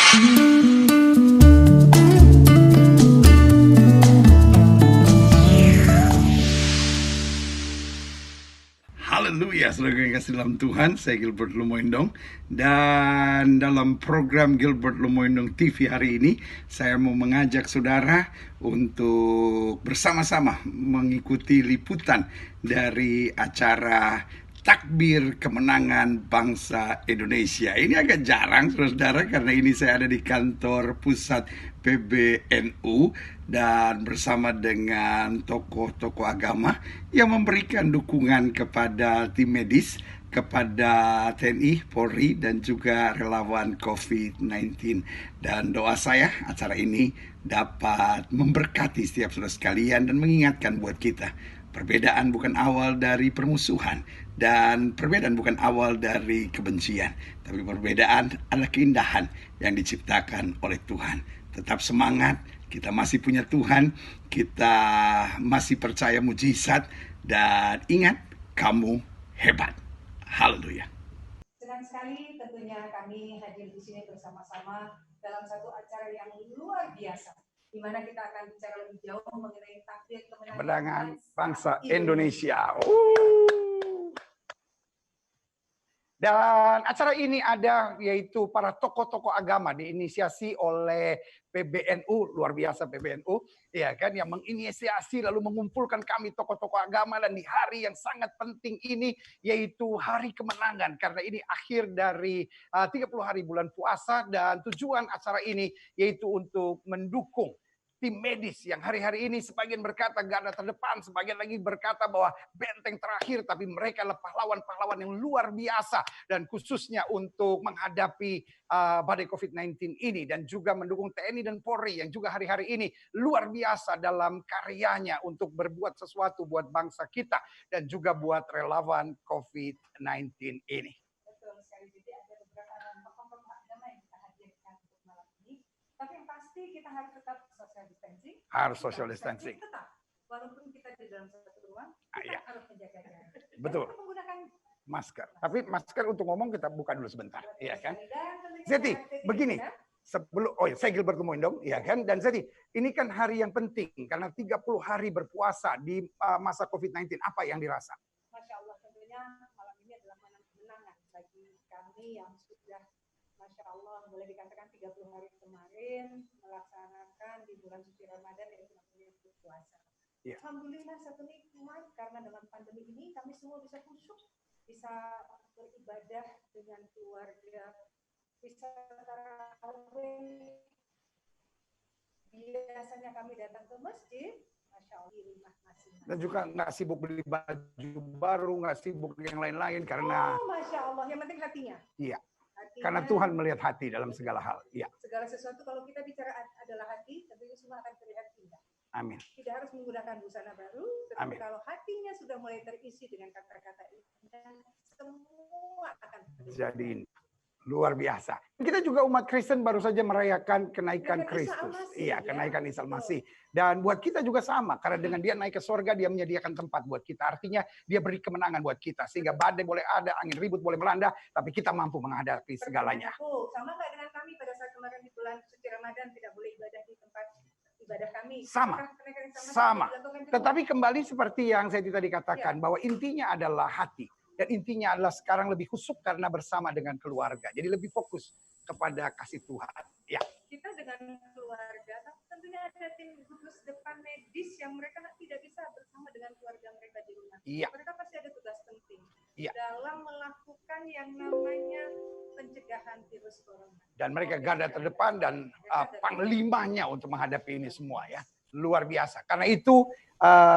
Haleluya, saudara yang kasih dalam Tuhan, saya Gilbert Lumoindong. Dan dalam program Gilbert Lumoindong TV hari ini, saya mau mengajak saudara untuk bersama-sama mengikuti liputan dari acara Takbir Kemenangan Bangsa Indonesia. Ini agak jarang, saudara-saudara, karena ini saya ada di kantor pusat PBNU dan bersama dengan tokoh-tokoh agama yang memberikan dukungan kepada tim medis, kepada TNI, Polri, dan juga relawan COVID-19. Dan doa saya, acara ini dapat memberkati setiap saudara sekalian dan mengingatkan buat kita, perbedaan bukan awal dari permusuhan, dan perbedaan bukan awal dari kebencian, tapi perbedaan adalah keindahan yang diciptakan oleh Tuhan. Tetap semangat, kita masih punya Tuhan, kita masih percaya mujizat, dan ingat, kamu hebat. Haleluya. Senang sekali tentunya kami hadir di sini bersama-sama dalam satu acara yang luar biasa, di mana kita akan bicara lebih jauh mengenai takbir kemenangan bangsa Indonesia. Dan acara ini ada yaitu para tokoh-tokoh agama diinisiasi oleh PBNU, luar biasa PBNU, ya kan, yang menginisiasi lalu mengumpulkan kami tokoh-tokoh agama, dan di hari yang sangat penting ini yaitu hari kemenangan, karena ini akhir dari 30 hari bulan puasa, dan tujuan acara ini yaitu untuk mendukung tim medis yang hari-hari ini sebagian berkata garda terdepan, sebagian lagi berkata bahwa benteng terakhir, tapi mereka adalah pahlawan-pahlawan yang luar biasa, dan khususnya untuk menghadapi badai COVID-19 ini, dan juga mendukung TNI dan Polri yang juga hari-hari ini luar biasa dalam karyanya untuk berbuat sesuatu buat bangsa kita dan juga buat relawan COVID-19 ini. Betul sekali, jadi ada beberapa tokoh-tokoh agama yang kita hadirkan untuk malam ini, tapi yang pasti kita harus tetap social distancing. Harus social distancing. Tetap, walaupun kita di dalam satu ruang, kita harus menjaga jarak. Betul. Kita menggunakan masker. Tapi masker untuk ngomong kita buka dulu sebentar, iya kan? Jadi begini, saya Gilbert Lumoindong, ya kan? Dan jadi ini kan hari yang penting karena 30 hari berpuasa di masa COVID-19. Apa yang dirasa? Masya Allah, tentunya malam ini adalah malam kemenangan bagi kami yang sudah, Masya Allah, boleh dikatakan 30 hari kemarin melaksanakan di bulan suci Ramadan yang namanya berpuasa. Ya. Alhamdulillah satu nikmat, karena dalam pandemi ini kami semua bisa khusyuk, bisa beribadah dengan keluarga, bisa tarawih. Biasanya kami datang ke masjid, Masya Allah, di rumah masing-masing. Dan juga nggak sibuk beli baju baru, nggak sibuk yang lain-lain karena. Oh, Masya Allah, yang penting hatinya. Iya. Karena Tuhan melihat hati dalam segala hal. Iya. Segala sesuatu kalau kita bicara adalah hati, tentunya semua akan terlihat indah. Amin. Tidak harus menggunakan busana baru, tetapi kalau hatinya sudah mulai terisi dengan kata-kata indah, semua akan jadi luar biasa. Kita juga umat Kristen baru saja merayakan kenaikan Kristus. Iya, kenaikan Isa Al-Masih. Dan buat kita juga sama, karena dengan dia naik ke surga, dia menyediakan tempat buat kita. Artinya dia beri kemenangan buat kita. Sehingga badai boleh ada, angin ribut boleh melanda, tapi kita mampu menghadapi segalanya. Sama nggak dengan kami pada saat kemarin di bulan suci Ramadan tidak boleh ibadah di tempat ibadah kami? Sama. Tetapi kembali seperti yang saya tadi katakan, bahwa intinya adalah hati. Dan intinya adalah sekarang lebih khusyuk karena bersama dengan keluarga. Jadi lebih fokus kepada kasih Tuhan. Ya. Kita dengan keluarga, tapi tentunya ada tim gugus depan medis yang mereka tidak bisa bersama dengan keluarga mereka di rumah. Iya. Mereka pasti ada tugas penting dalam melakukan yang namanya pencegahan virus corona. Dan mereka garda terdepan dan panglimanya untuk menghadapi ini semua, ya. Luar biasa. Karena itu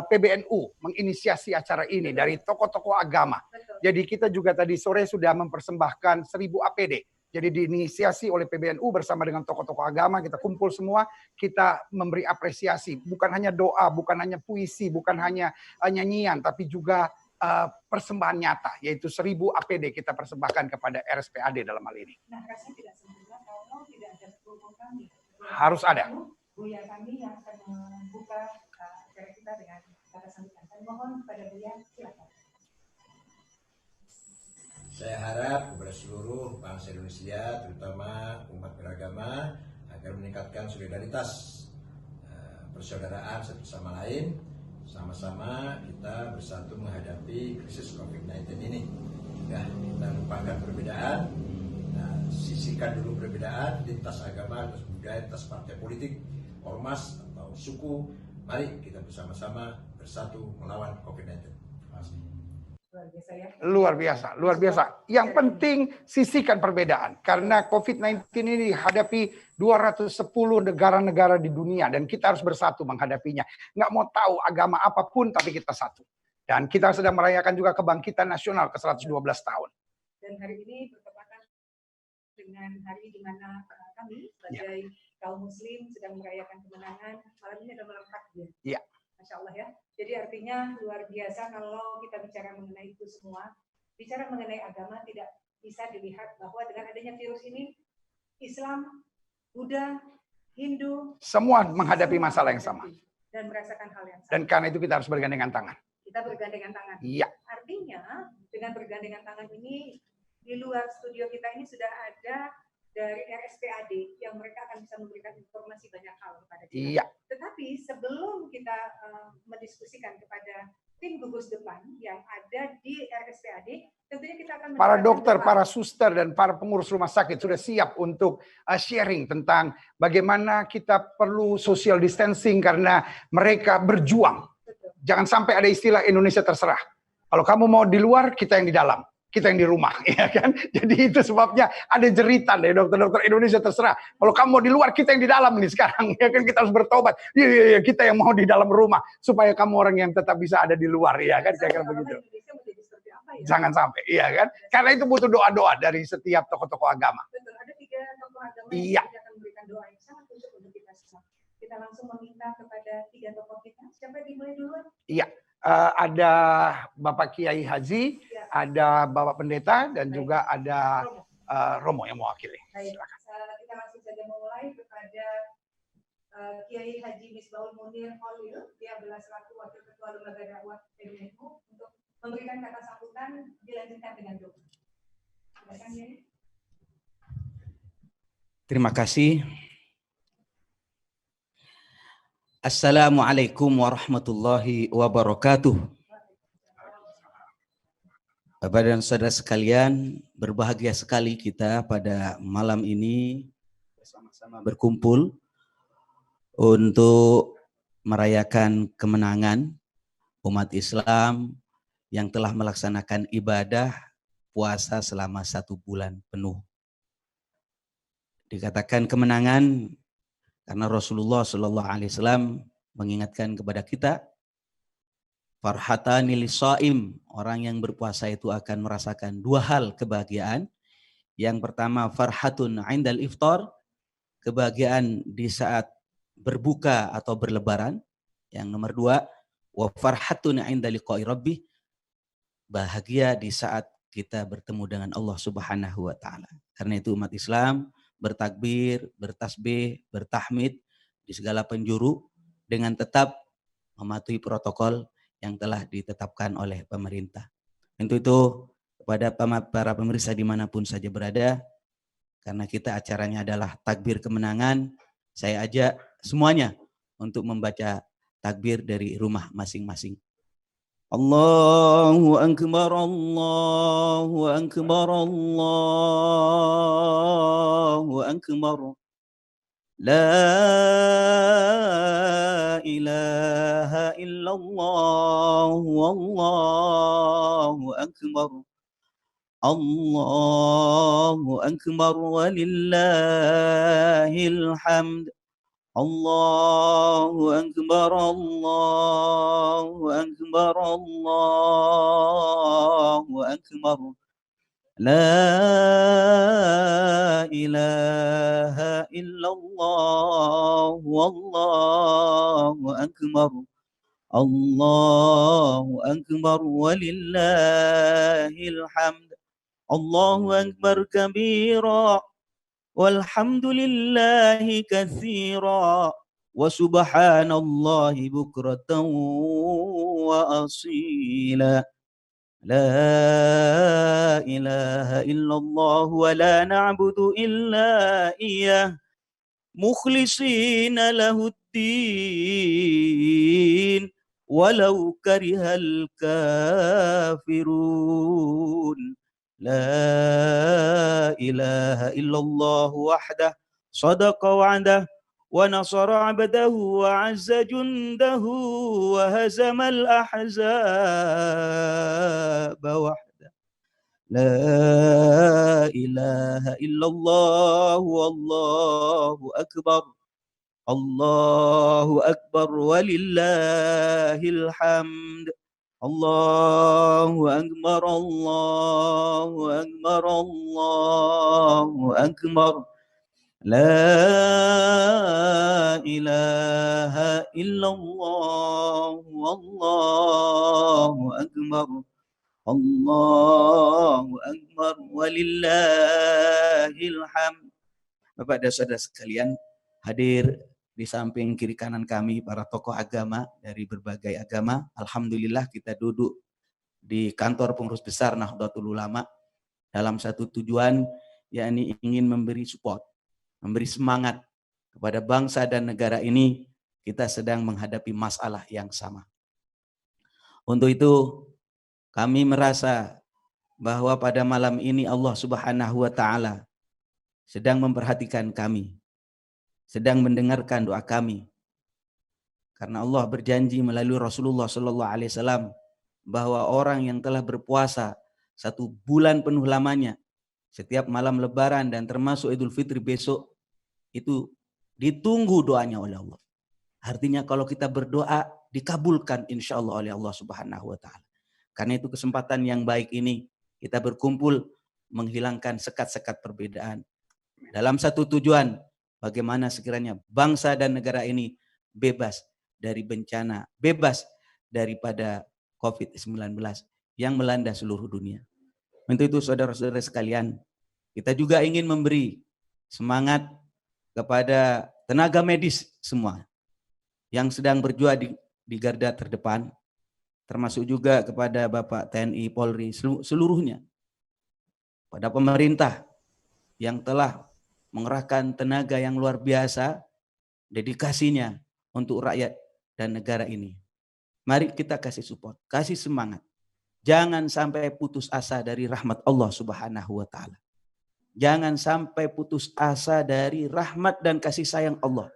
PBNU menginisiasi acara ini dari tokoh-tokoh agama. Jadi kita juga tadi sore sudah mempersembahkan 1000 APD. Jadi diinisiasi oleh PBNU bersama dengan tokoh-tokoh agama, kita kumpul semua, kita memberi apresiasi. Bukan hanya doa, bukan hanya puisi, bukan hanya nyanyian, tapi juga persembahan nyata, yaitu 1000 APD kita persembahkan kepada RSPAD dalam hal ini. Nah, rasanya tidak sempurna kalau tidak ada promo kami. Harus ada. Buya kami yang akan membuka acara kita dengan kata sambutan. Saya mohon kepada Buya, silakan. Saya harap kepada seluruh bangsa Indonesia, terutama umat beragama, meningkatkan solidaritas persaudaraan satu sama lain. Sama-sama kita bersatu menghadapi krisis COVID-19 ini. Ya, kita lupakan perbedaan, nah, sisihkan dulu perbedaan lintas agama, lintas budaya, lintas partai politik, ormas atau suku. Mari kita bersama-sama bersatu melawan COVID-19. Luar biasa, luar biasa. Yang penting sisihkan perbedaan. Karena COVID-19 ini dihadapi 210 negara-negara di dunia. Dan kita harus bersatu menghadapinya. Nggak mau tahu agama apapun, tapi kita satu. Dan kita sedang merayakan juga kebangkitan nasional ke 112 tahun. Dan hari ini bertepatan dengan hari di mana kami sebagai kaum muslim sedang merayakan kemenangan. Malam ini adalah malam takbir. Iya. Masya Allah ya. Jadi artinya luar biasa kalau kita bicara mengenai itu semua. Bicara mengenai agama tidak bisa dilihat bahwa dengan adanya virus ini, Islam, Buddha, Hindu, semua menghadapi masalah yang sama. Dan merasakan hal yang sama. Dan karena itu kita harus bergandengan tangan. Kita bergandengan tangan. Iya. Artinya dengan bergandengan tangan ini, di luar studio kita ini sudah ada dari RSPAD yang mereka akan bisa memberikan informasi banyak hal kepada kita. Iya. Tetapi sebelum kita mendiskusikan kepada tim gugus depan yang ada di RSPAD, tentunya kita akan para dokter, para suster, dan para pengurus rumah sakit sudah siap untuk sharing tentang bagaimana kita perlu social distancing karena mereka berjuang. Betul. Jangan sampai ada istilah Indonesia terserah. Kalau kamu mau di luar, kita yang di dalam. Kita yang di rumah, ya kan? Jadi itu sebabnya ada jeritan dari dokter-dokter Indonesia terserah. Kalau kamu mau di luar, kita yang di dalam nih sekarang, ya kan? Kita harus bertobat. Iya, kita yang mau di dalam rumah supaya kamu orang yang tetap bisa ada di luar, ya kan? Kira-kira begitu. Jangan sampai, iya kan? Karena itu butuh doa-doa dari setiap tokoh-tokoh agama. Betul, ada 3 tokoh agama Iya. yang akan memberikan doa yang sangat khusus untuk kita semua. Kita langsung meminta kepada 3 tokoh kita. Siapa yang dimulai duluan? Iya. Ada Bapak Kiai Haji, Ya. ada Bapak Pendeta, dan Baik. juga ada Romo. Romo yang mewakili. Baik, Silakan. kita langsung saja memulai kepada Kiai Haji Misbahul Munir Holil. Dia adalah selaku Wakil Ketua Lembaga Dakwah PBNU untuk memberikan kata sambutan, dilanjutkan dengan doa. Silakan, Kiai. Terima kasih. Assalamualaikum warahmatullahi wabarakatuh. Bapak dan saudara sekalian, berbahagia sekali kita pada malam ini bersama-sama berkumpul untuk merayakan kemenangan umat Islam yang telah melaksanakan ibadah puasa selama 1 bulan penuh. Dikatakan kemenangan karena Rasulullah Shallallahu Alaihi Wasallam mengingatkan kepada kita, farhatani lisaim, orang yang berpuasa itu akan merasakan 2 hal kebahagiaan. Yang pertama, farhatun indal iftar, kebahagiaan di saat berbuka atau berlebaran. Yang nomor 2, wa farhatun inda liqa'i rabbih, bahagia di saat kita bertemu dengan Allah Subhanahu wa taala. Karena itu umat Islam bertakbir, bertasbih, bertahmid di segala penjuru dengan tetap mematuhi protokol yang telah ditetapkan oleh pemerintah. Untuk itu kepada para pemirsa dimanapun saja berada, karena kita acaranya adalah takbir kemenangan, saya ajak semuanya untuk membaca takbir dari rumah masing-masing. Allahu akbar, Allahu akbar, Allahu akbar. La ilaha illallah, wallahu akbar. Allahu akbar walillahil hamd. Allahu akbar, Allahu akbar, Allahu akbar. La ilaha illallah, wallahu akbar. Allahu akbar walillahil hamd. Allahu akbar kabira, walhamdulillahi katsira, wa subhanallahi bukratan wa asila. La ilaha illallah wa la na'budu illa iyyah. مخلصين له الدين ولو كره الكافرون لا إله إلا الله وحده صدق وعده ونصر عبده وعز جنده وهزم الأحزاب وحده لا إله إلا الله والله أكبر الله أكبر ولله الحمد الله أكبر الله أكبر الله أكبر لا إله إلا الله والله أكبر Allahu Akbar walillahil hamd. Bapak dan saudara sekalian, hadir di samping kiri kanan kami para tokoh agama dari berbagai agama. Alhamdulillah kita duduk di kantor pengurus besar Nahdlatul Ulama dalam satu tujuan, yakni ingin memberi support, memberi semangat kepada bangsa dan negara ini. Kita sedang menghadapi masalah yang sama. Untuk itu kami merasa bahwa pada malam ini Allah Subhanahu wa Ta'ala sedang memperhatikan kami, sedang mendengarkan doa kami. Karena Allah berjanji melalui Rasulullah Sallallahu Alaihi Wasallam bahwa orang yang telah berpuasa 1 bulan penuh lamanya, setiap malam Lebaran dan termasuk Idul Fitri besok, itu ditunggu doanya oleh Allah. Artinya kalau kita berdoa dikabulkan insya Allah oleh Allah Subhanahu wa Ta'ala. Karena itu kesempatan yang baik ini kita berkumpul menghilangkan sekat-sekat perbedaan dalam satu tujuan, bagaimana sekiranya bangsa dan negara ini bebas dari bencana, bebas daripada COVID-19 yang melanda seluruh dunia. Untuk itu saudara-saudara sekalian, kita juga ingin memberi semangat kepada tenaga medis semua yang sedang berjuang di garda terdepan, termasuk juga kepada Bapak TNI, Polri, seluruhnya. Pada pemerintah yang telah mengerahkan tenaga yang luar biasa, dedikasinya untuk rakyat dan negara ini. Mari kita kasih support, kasih semangat. Jangan sampai putus asa dari rahmat Allah Subhanahu wa Ta'ala. Jangan sampai putus asa dari rahmat dan kasih sayang Allah.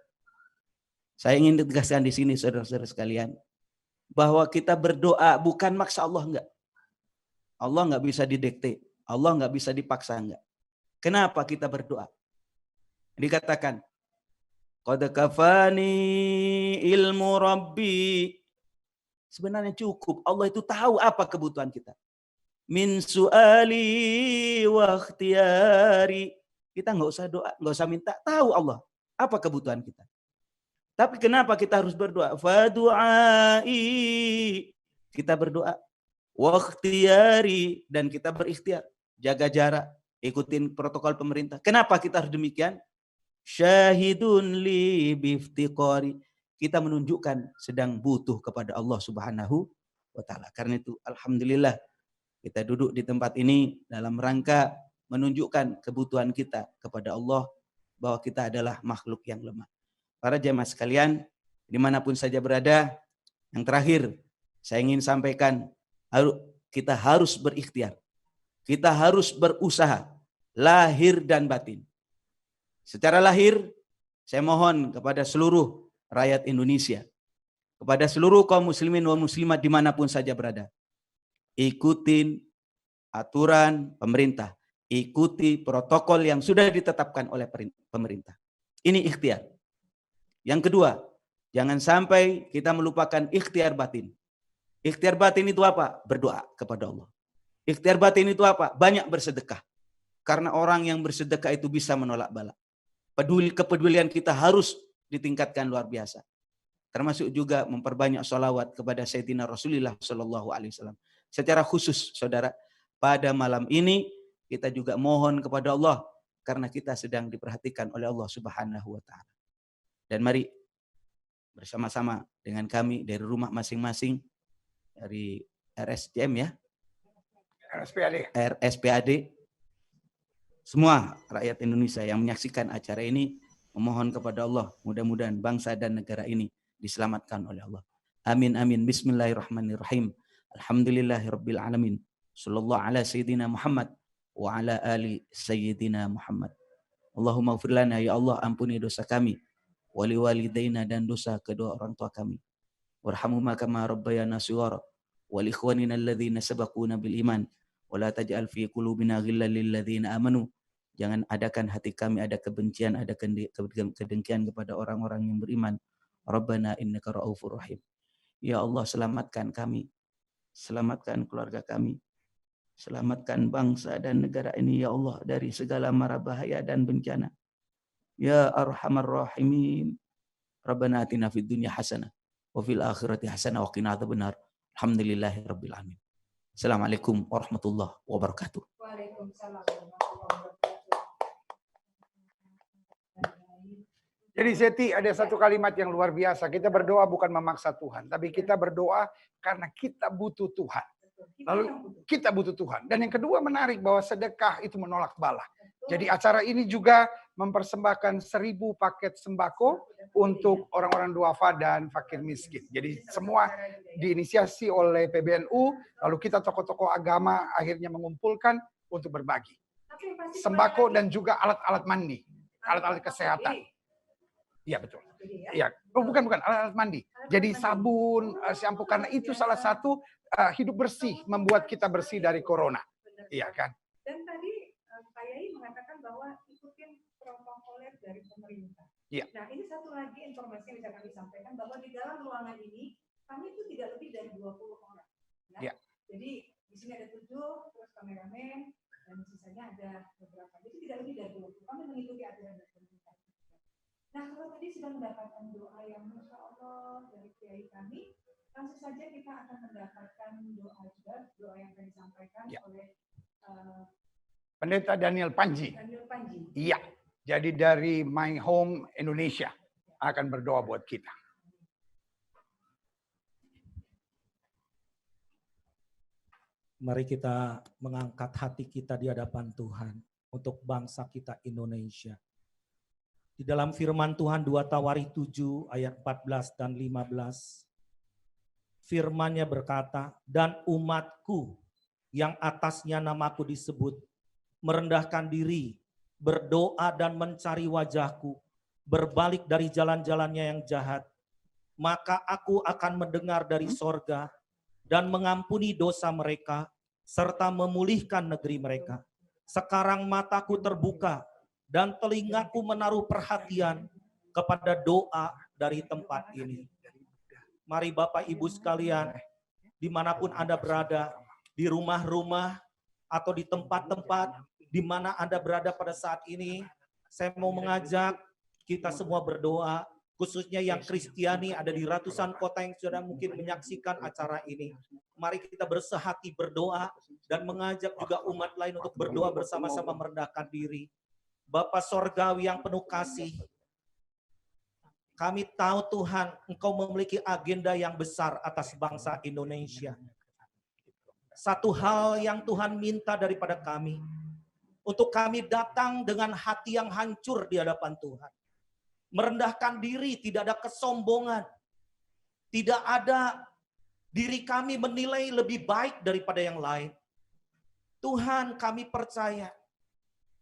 Saya ingin tegaskan di sini saudara-saudara sekalian, bahwa kita berdoa bukan maksa Allah, enggak. Allah enggak bisa didikte, Allah enggak bisa dipaksa, enggak. Kenapa kita berdoa? Dikatakan, qad kafani ilmu rabbi. Sebenarnya cukup, Allah itu tahu apa kebutuhan kita. Min su'ali wa ikhtiyari. Kita enggak usah doa, enggak usah minta, tahu Allah apa kebutuhan kita. Tapi kenapa kita harus berdoa? Fadu'ai, kita berdoa. Wakhtiyari, dan kita berikhtiar. Jaga jarak, ikutin protokol pemerintah. Kenapa kita harus demikian? Syahidun li biftiqari, kita menunjukkan sedang butuh kepada Allah Subhanahu wa Ta'ala. Karena itu alhamdulillah kita duduk di tempat ini dalam rangka menunjukkan kebutuhan kita kepada Allah, bahwa kita adalah makhluk yang lemah. Para jemaah sekalian, dimanapun saja berada, yang terakhir saya ingin sampaikan, kita harus berikhtiar, kita harus berusaha, lahir dan batin. Secara lahir, saya mohon kepada seluruh rakyat Indonesia, kepada seluruh kaum muslimin dan muslimat dimanapun saja berada, ikutin aturan pemerintah, ikuti protokol yang sudah ditetapkan oleh pemerintah. Ini ikhtiar. Yang kedua, jangan sampai kita melupakan ikhtiar batin. Ikhtiar batin itu apa? Berdoa kepada Allah. Ikhtiar batin itu apa? Banyak bersedekah. Karena orang yang bersedekah itu bisa menolak bala. Kepedulian kita harus ditingkatkan luar biasa. Termasuk juga memperbanyak sholawat kepada Sayyidina Rasulullah Sallallahu Alaihi Wasallam. Secara khusus, saudara, pada malam ini kita juga mohon kepada Allah karena kita sedang diperhatikan oleh Allah Subhanahu Wa Taala. Dan mari bersama-sama dengan kami dari rumah masing-masing, dari RSCM ya, RSPAD, semua rakyat Indonesia yang menyaksikan acara ini, memohon kepada Allah mudah-mudahan bangsa dan negara ini diselamatkan oleh Allah. Amin amin. Bismillahirrahmanirrahim. Alhamdulillahirabbil alamin. Sallallahu ala sayyidina Muhammad wa ala ali sayyidina Muhammad. Allahumma ighfir lana ya Allah, ampuni dosa kami, wali walidaina dan dosa kedua orang tua kami. Warhamhuma kama rabbayana shighara wal ikhwanina alladzina sabaquna bil iman wa la taj'al fi qulubina ghillan lil ladzina amanu. Jangan adakan hati kami ada kebencian, ada kedengkian kepada orang-orang yang beriman. Rabbana innaka raufur rahim. Ya Allah, selamatkan kami, selamatkan keluarga kami, selamatkan bangsa dan negara ini ya Allah dari segala mara bahaya dan bencana. Ya Arhamar Rahimin. Rabbana atina fid dunya hasanah wa fil akhirati hasanah wa qina adzabannar. Alhamdulillahirabbil alamin. Assalamualaikum warahmatullahi wabarakatuh. Waalaikumsalam warahmatullahi wabarakatuh. Jadi Seti, ada satu kalimat yang luar biasa. Kita berdoa bukan memaksa Tuhan, tapi kita berdoa karena kita butuh Tuhan. Lalu kita butuh Tuhan. Dan yang kedua menarik bahwa sedekah itu menolak bala. Jadi acara ini juga mempersembahkan 1000 paket sembako untuk orang-orang duafa dan fakir miskin. Jadi semua diinisiasi oleh PBNU, lalu kita tokoh-tokoh agama akhirnya mengumpulkan untuk berbagi. Sembako dan juga alat-alat mandi, alat-alat kesehatan. Iya betul. Iya, bukan alat-alat mandi. Jadi sabun, shampoo, karena itu salah satu hidup bersih, membuat kita bersih dari corona. Iya kan? Dan tadi Pak Yai mengatakan bahwa ikutin protokol dari pemerintah. Iya. Nah, ini satu lagi informasi yang bisa kami sampaikan bahwa di dalam ruangan ini kami itu tidak lebih dari 20 orang. Ya. Iya. Jadi di sini ada 7, terus kameramen, dan sisanya ada beberapa. Jadi tidak lebih dari 20. Kami mengikuti aturan dari pemerintah. Nah, kalau tadi sudah mendapatkan doa yang Masya Allah dari kiai kami, langsung saja kita akan mendapatkan doa juga, doa yang akan disampaikan oleh Pendeta Daniel Panji. Daniel Panji. Iya, jadi dari My Home Indonesia akan berdoa buat kita. Mari kita mengangkat hati kita di hadapan Tuhan untuk bangsa kita Indonesia. Di dalam firman Tuhan 2 Tawarikh 7 ayat 14 dan 15. Firman-Nya berkata, dan umatku yang atasnya namaku disebut, merendahkan diri, berdoa dan mencari wajahku, berbalik dari jalan-jalannya yang jahat, maka aku akan mendengar dari sorga dan mengampuni dosa mereka, serta memulihkan negeri mereka. Sekarang mataku terbuka, dan telingaku menaruh perhatian kepada doa dari tempat ini. Mari Bapak Ibu sekalian, dimanapun Anda berada, di rumah-rumah atau di tempat-tempat di mana Anda berada pada saat ini, saya mau mengajak kita semua berdoa, khususnya yang Kristiani ada di ratusan kota yang sudah mungkin menyaksikan acara ini. Mari kita bersehati berdoa dan mengajak juga umat lain untuk berdoa bersama-sama merendahkan diri. Bapa Sorgawi yang penuh kasih, kami tahu Tuhan, Engkau memiliki agenda yang besar atas bangsa Indonesia. Satu hal yang Tuhan minta daripada kami, untuk kami datang dengan hati yang hancur di hadapan Tuhan. Merendahkan diri, tidak ada kesombongan. Tidak ada diri kami menilai lebih baik daripada yang lain. Tuhan, kami percaya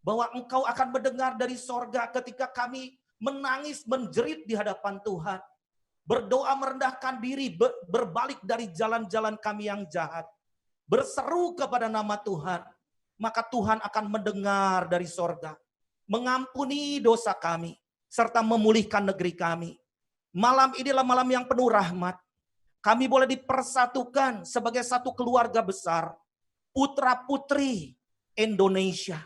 bahwa Engkau akan mendengar dari sorga ketika kami menangis, menjerit di hadapan Tuhan. Berdoa merendahkan diri, berbalik dari jalan-jalan kami yang jahat. Berseru kepada nama Tuhan. Maka Tuhan akan mendengar dari sorga. Mengampuni dosa kami. Serta memulihkan negeri kami. Malam inilah malam yang penuh rahmat. Kami boleh dipersatukan sebagai satu keluarga besar. Putra-putri Indonesia.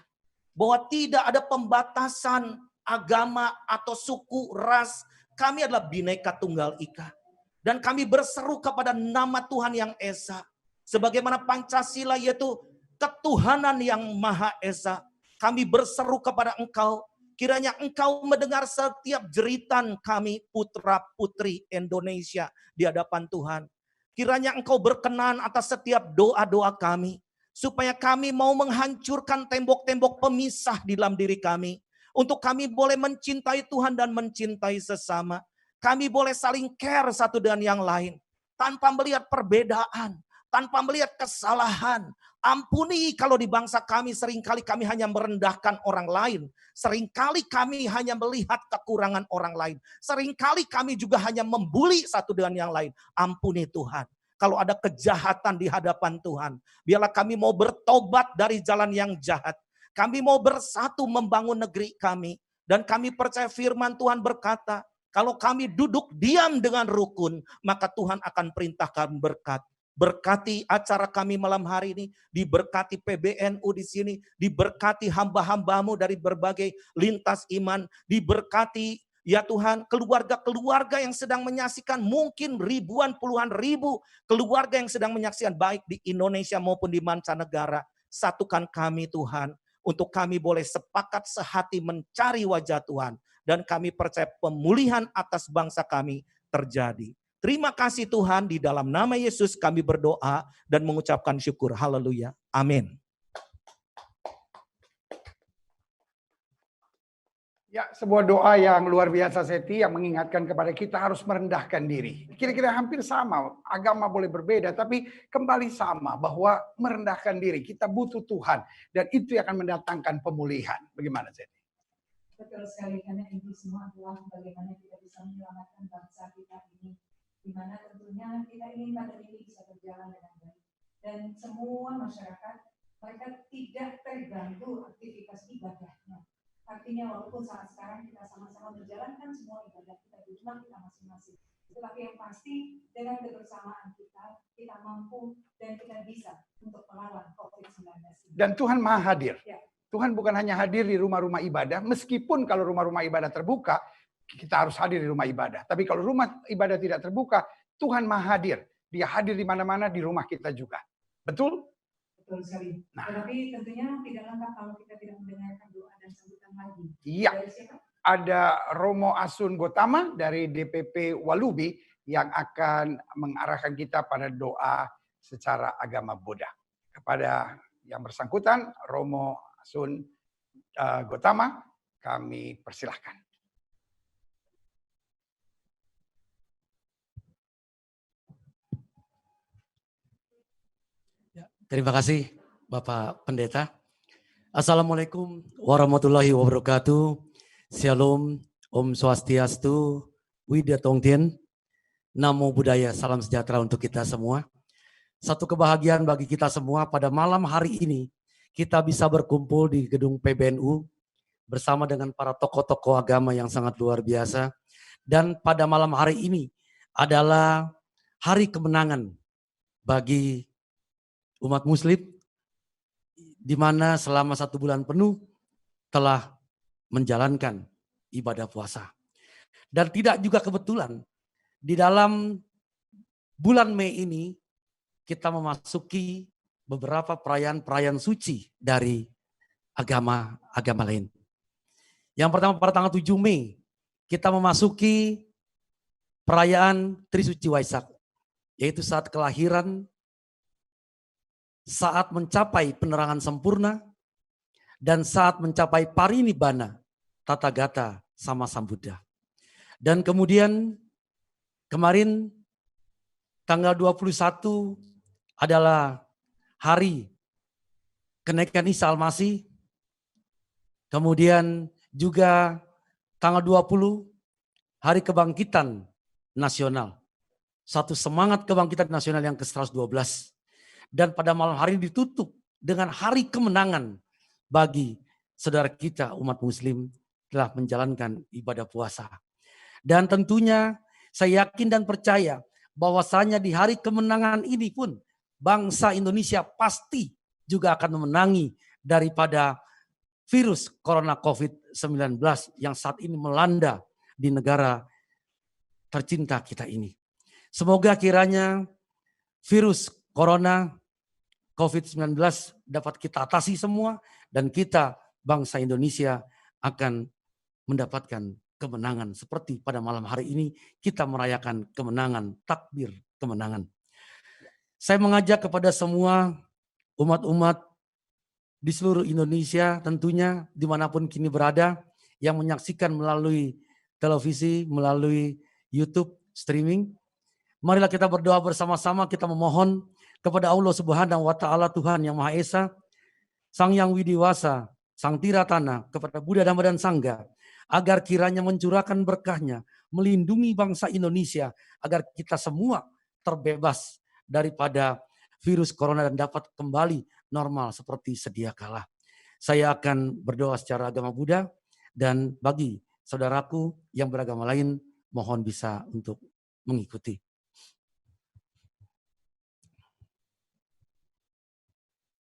Bahwa tidak ada pembatasan agama atau suku, ras. Kami adalah Bhinneka Tunggal Ika. Dan kami berseru kepada nama Tuhan yang Esa. Sebagaimana Pancasila yaitu ketuhanan yang Maha Esa. Kami berseru kepada Engkau. Kiranya Engkau mendengar setiap jeritan kami putra-putri Indonesia di hadapan Tuhan. Kiranya Engkau berkenan atas setiap doa-doa kami. Supaya kami mau menghancurkan tembok-tembok pemisah di dalam diri kami. Untuk kami boleh mencintai Tuhan dan mencintai sesama. Kami boleh saling care satu dengan yang lain. Tanpa melihat perbedaan, tanpa melihat kesalahan. Ampuni kalau di bangsa kami seringkali kami hanya merendahkan orang lain. Seringkali kami hanya melihat kekurangan orang lain. Seringkali kami juga hanya membuli satu dengan yang lain. Ampuni Tuhan. Kalau ada kejahatan di hadapan Tuhan, biarlah kami mau bertobat dari jalan yang jahat. Kami mau bersatu membangun negeri kami. Dan kami percaya firman Tuhan berkata, kalau kami duduk diam dengan rukun, maka Tuhan akan perintahkan berkat. Berkati acara kami malam hari ini, diberkati PBNU di sini, diberkati hamba-hambamu dari berbagai lintas iman, diberkati ya Tuhan keluarga-keluarga yang sedang menyaksikan, mungkin ribuan puluhan ribu keluarga yang sedang menyaksikan baik di Indonesia maupun di mancanegara. Satukan kami Tuhan, untuk kami boleh sepakat sehati mencari wajah Tuhan. Dan kami percaya pemulihan atas bangsa kami terjadi. Terima kasih Tuhan, di dalam nama Yesus kami berdoa dan mengucapkan syukur. Haleluya. Amin. Ya, sebuah doa yang luar biasa Seti, yang mengingatkan kepada kita harus merendahkan diri. Kira-kira hampir sama, agama boleh berbeda, tapi kembali sama bahwa merendahkan diri. Kita butuh Tuhan, dan itu yang akan mendatangkan pemulihan. Bagaimana Seti? Betul sekali, karena ini semua adalah bagaimana kita bisa menyelamatkan bangsa kita ini. Di mana tentunya kita ingin pandemi ini bisa berjalan dengan baik. Dan semua masyarakat, mereka tidak terganggu aktivitas ibadahnya. Artinya walaupun saat sekarang kita sama-sama menjalankan semua ibadah kita di rumah kita masing-masing. Tetapi yang pasti dengan kebersamaan kita, kita mampu dan kita bisa untuk melawan COVID-19. Dan Tuhan Maha hadir. Ya. Tuhan bukan hanya hadir di rumah-rumah ibadah, meskipun kalau rumah-rumah ibadah terbuka, kita harus hadir di rumah ibadah. Tapi kalau rumah ibadah tidak terbuka, Tuhan Maha hadir. Dia hadir di mana-mana, di rumah kita juga. Betul? Betul sekali. Nah. Tetapi tentunya tidak lengkap kalau kita tidak mendengarkan doa dan sambutan lagi. Iya. Ada Romo Asun Gotama dari DPP Walubi yang akan mengarahkan kita pada doa secara agama Buddha. Kepada yang bersangkutan, Romo Asun Gotama, kami persilahkan. Terima kasih Bapak Pendeta. Assalamualaikum warahmatullahi wabarakatuh. Shalom, Om Swastiastu, Widya Tongtien, Namo Buddhaya, salam sejahtera untuk kita semua. Satu kebahagiaan bagi kita semua pada malam hari ini, kita bisa berkumpul di gedung PBNU bersama dengan para tokoh-tokoh agama yang sangat luar biasa. Dan pada malam hari ini adalah hari kemenangan bagi umat Muslim, di mana selama 1 bulan penuh telah menjalankan ibadah puasa. Dan tidak juga kebetulan, di dalam bulan Mei ini kita memasuki beberapa perayaan-perayaan suci dari agama lain. Yang pertama pada tanggal 7 Mei, kita memasuki perayaan Trisuci Waisak, yaitu saat kelahiran, saat mencapai penerangan sempurna, dan saat mencapai parinibbana, Tathagata sama Sang Buddha. Dan kemudian kemarin tanggal 21 adalah hari kenaikan Isa Al-Masih. Kemudian juga tanggal 20 hari kebangkitan nasional. Satu semangat kebangkitan nasional yang ke-112. Dan pada malam hari ini ditutup dengan hari kemenangan bagi saudara kita umat Muslim telah menjalankan ibadah puasa. Dan tentunya saya yakin dan percaya bahwasanya di hari kemenangan ini pun bangsa Indonesia pasti juga akan memenangi daripada virus corona COVID-19 yang saat ini melanda di negara tercinta kita ini. Semoga kiranya virus corona COVID-19 dapat kita atasi semua dan kita bangsa Indonesia akan mendapatkan kemenangan seperti pada malam hari ini kita merayakan kemenangan, takbir kemenangan. Saya mengajak kepada semua umat-umat di seluruh Indonesia tentunya dimanapun kini berada, yang menyaksikan melalui televisi, melalui YouTube streaming. Marilah kita berdoa bersama-sama, kita memohon kepada Allah Subhanahu wa taala, Tuhan yang Maha Esa, Sang Yang Widiwasa, Sang Tiratana, kepada Buddha, Dhamma dan Sangha, agar kiranya mencurahkan berkahnya, melindungi bangsa Indonesia, agar kita semua terbebas daripada virus corona dan dapat kembali normal seperti sedia kala. Saya akan berdoa secara agama Buddha, dan bagi saudaraku yang beragama lain, mohon bisa untuk mengikuti.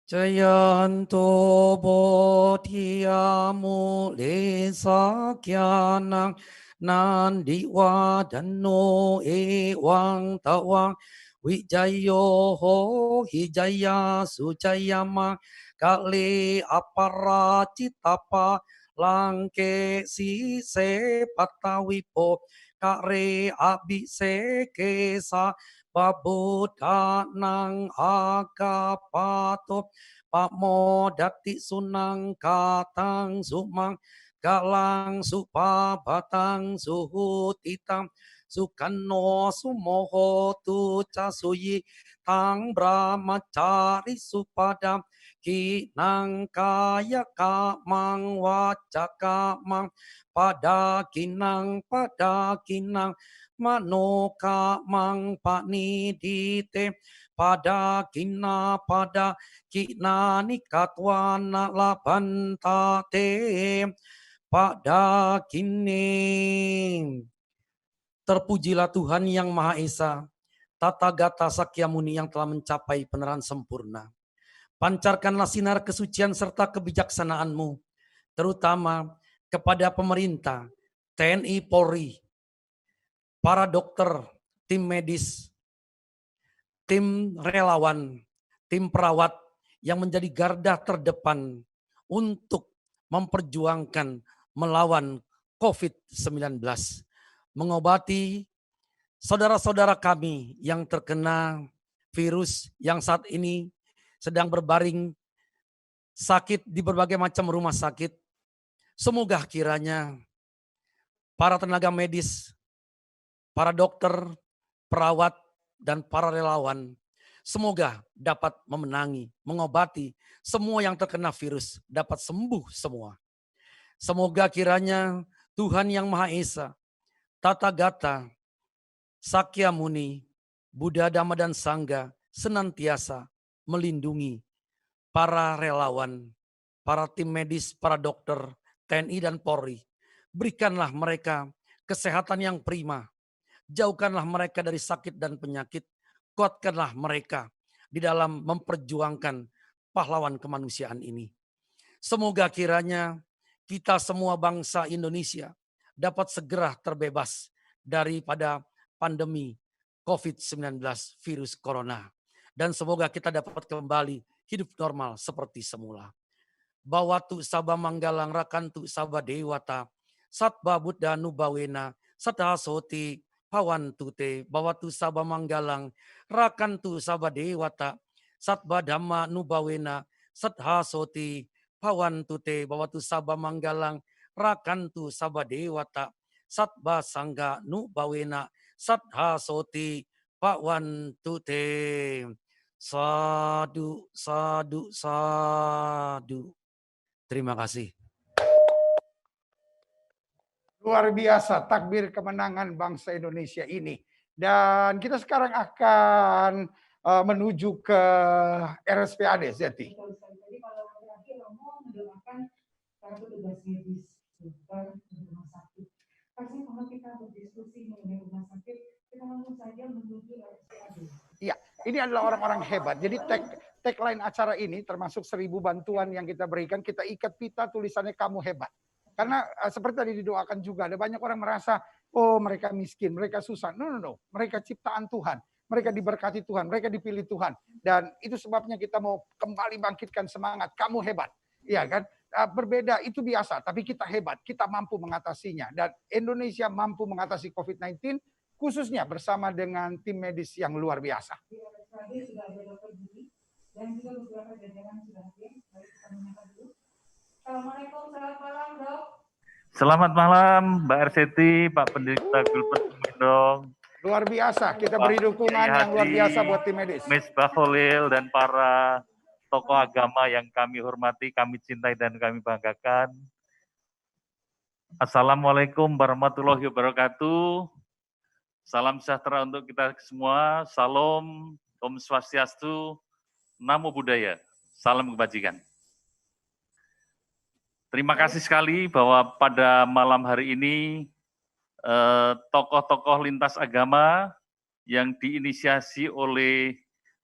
Jayanto bodhiyamu le sakyanang nandiwa danno ewang tawang wijayo ho hijaya sujayama kale aparacitapa langke si se patawipo kare abise kesa Pabuddhanang agapato pamodati sunang katang sumang galang supabatang suhutitang sukanno sumoho tu casuyi tang brahmacari supadam kinang kaya kamang wacakamang pada kinang manoka mang panidite pada kina nikatwana labantate pada kini. Terpujilah Tuhan yang Maha Esa, Tathagata Sakyamuni yang telah mencapai penerangan sempurna. Pancarkanlah sinar kesucian serta kebijaksanaan-Mu, terutama kepada pemerintah, TNI, Polri, para dokter, tim medis, tim relawan, tim perawat yang menjadi garda terdepan untuk memperjuangkan melawan COVID-19. Mengobati saudara-saudara kami yang terkena virus yang saat ini sedang berbaring sakit di berbagai macam rumah sakit. Semoga kiranya para tenaga medis, para dokter, perawat, dan para relawan semoga dapat memenangi, mengobati semua yang terkena virus, dapat sembuh semua. Semoga kiranya Tuhan yang Maha Esa, Tathagata Sakyamuni, Buddha, Dhamma, dan Sangha senantiasa melindungi para relawan, para tim medis, para dokter, TNI dan Polri. Berikanlah mereka kesehatan yang prima. Jauhkanlah mereka dari sakit dan penyakit. Kuatkanlah mereka di dalam memperjuangkan pahlawan kemanusiaan ini. Semoga kiranya kita semua bangsa Indonesia dapat segera terbebas daripada pandemi COVID-19 virus corona. Dan semoga kita dapat kembali hidup normal seperti semula. Bawatu sabah manggalang rakantu sabah dewata satba buddha nubawena satahasoti pawantu te bawatu sabah manggalang rakantu sabah dewata satba dhamma nubawena satahasoti pawantu te bawatu sabah manggalang rakantu sabah dewata satba sangga nubawena satahasoti pawantu te. Sadu, sadu, sadu. Terima kasih. Luar biasa takbir kemenangan bangsa Indonesia ini. Dan kita sekarang akan menuju ke RSPAD, Zeti. Jadi kalau laki-laki ngomong mendoakan para petugas medis dan rumah sakit. Pasti kalau kita berdiskusi mengenai rumah sakit, kita langsung saja menuju RSPAD. Iya, ini adalah orang-orang hebat. Jadi tagline acara ini termasuk 1000 bantuan yang kita berikan, kita ikat pita tulisannya kamu hebat. Karena seperti tadi didoakan juga, ada banyak orang merasa, oh mereka miskin, mereka susah. No. Mereka ciptaan Tuhan, mereka diberkati Tuhan, mereka dipilih Tuhan. Dan itu sebabnya kita mau kembali bangkitkan semangat, kamu hebat. Iya kan? Berbeda itu biasa, tapi kita hebat, kita mampu mengatasinya. Dan Indonesia mampu mengatasi COVID-19, khususnya bersama dengan tim medis yang luar biasa. Tadi sudah ada Dr. Budi dan juga beberapa jajaran sudah hadir. Mari kita menyapa dulu. Assalamualaikum, selamat malam, Dok. Selamat malam Mbak Arseti, Pak Pendeta Gilbert Lumindong. Luar biasa, kita beri dukungan yang luar biasa buat tim medis. Misbah Kholil dan para tokoh agama yang kami hormati, kami cintai dan kami banggakan. Assalamualaikum warahmatullahi wabarakatuh. Salam sejahtera untuk kita semua. Salam, Om Swastiastu, Namo Buddhaya. Salam kebajikan. Terima kasih sekali bahwa pada malam hari ini tokoh-tokoh lintas agama yang diinisiasi oleh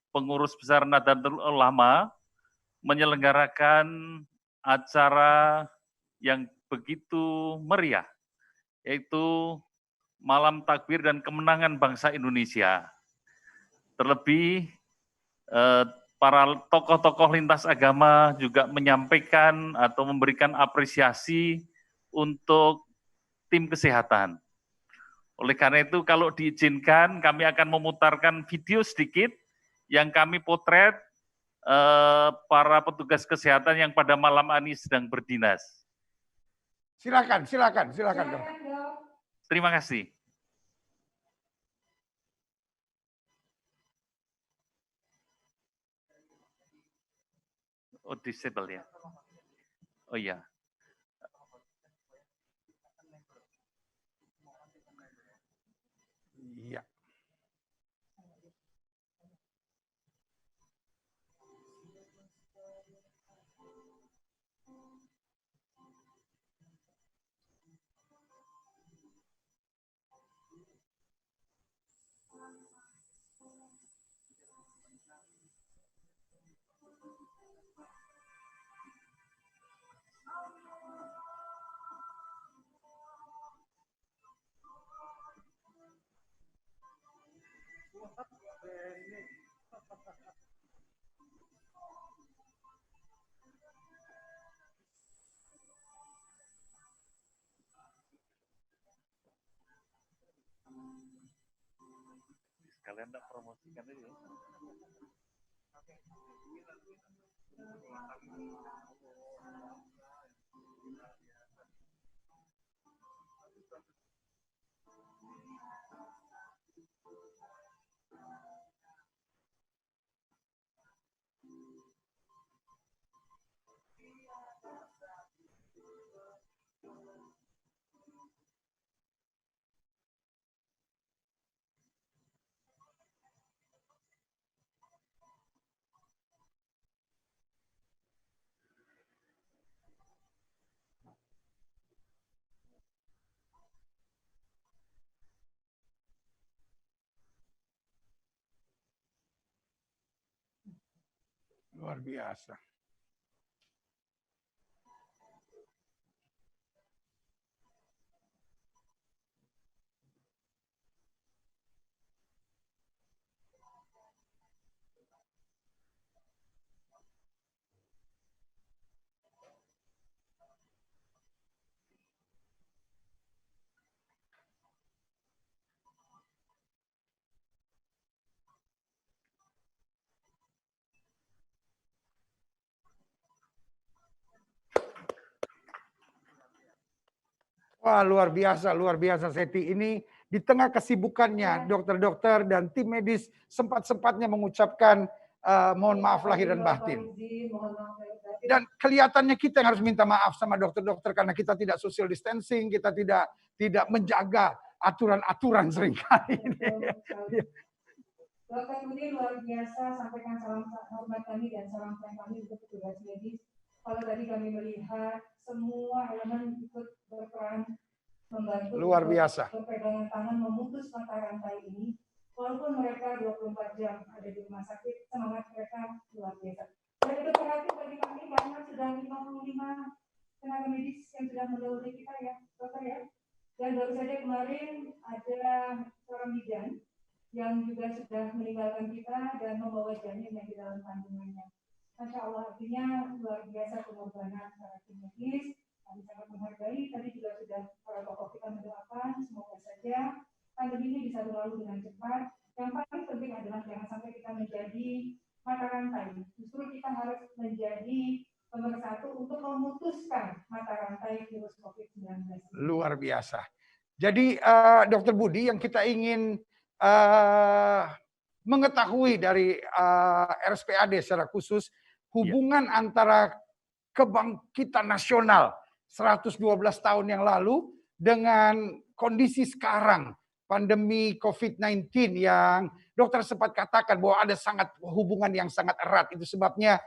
pengurus besar Nahdlatul Ulama menyelenggarakan acara yang begitu meriah, yaitu Malam Takbir dan Kemenangan Bangsa Indonesia. Terlebih para tokoh-tokoh lintas agama juga menyampaikan atau memberikan apresiasi untuk tim kesehatan. Oleh karena itu, kalau diizinkan, kami akan memutarkan video sedikit yang kami potret para petugas kesehatan yang pada malam ini sedang berdinas. Silakan. Terima kasih. Oh, disable ya. Oh iya. Iya. Kalian tak promosikan itu. Luar biasa. Wah, luar biasa Seti. Ini di tengah kesibukannya dokter-dokter dan tim medis sempat-sempatnya mengucapkan mohon maaf lahir dan batin. Dan kelihatannya kita yang harus minta maaf sama dokter-dokter karena kita tidak social distancing, kita tidak menjaga aturan-aturan seringkali. Dokter ini luar biasa, sampaikan salam hormat kami dan salam sayang kami untuk petugas medis. Kalau tadi kami melihat semua elemen ikut berperan membantu luar biasa berpegangan tangan memutus mata rantai ini. Walaupun mereka 24 jam ada di rumah sakit, semangat mereka luar biasa. Dan itu berarti bagi kami karena sudah 55 tenaga medis yang sudah mendahului kita ya, dokter ya. Dan baru saja kemarin ada seorang bidan yang juga sudah meninggalkan kita dan membawa janin yang di dalam kandungannya. Masya Allah, artinya luar biasa pengorbanan para tim medis. Kami sangat menghargai. Tadi juga sudah para tokoh kita mendoakan semoga saja pandemi ini bisa berlalu dengan cepat. Yang paling penting adalah jangan sampai kita menjadi mata rantai. Justru kita harus menjadi nomor satu untuk memutuskan mata rantai virus COVID-19 biasa. Jadi Dr. Budi, yang kita ingin mengetahui dari RSPAD secara khusus, hubungan antara kebangkitan nasional 112 tahun yang lalu dengan kondisi sekarang, pandemi COVID-19 yang dokter sempat katakan bahwa ada hubungan yang sangat erat. Itu sebabnya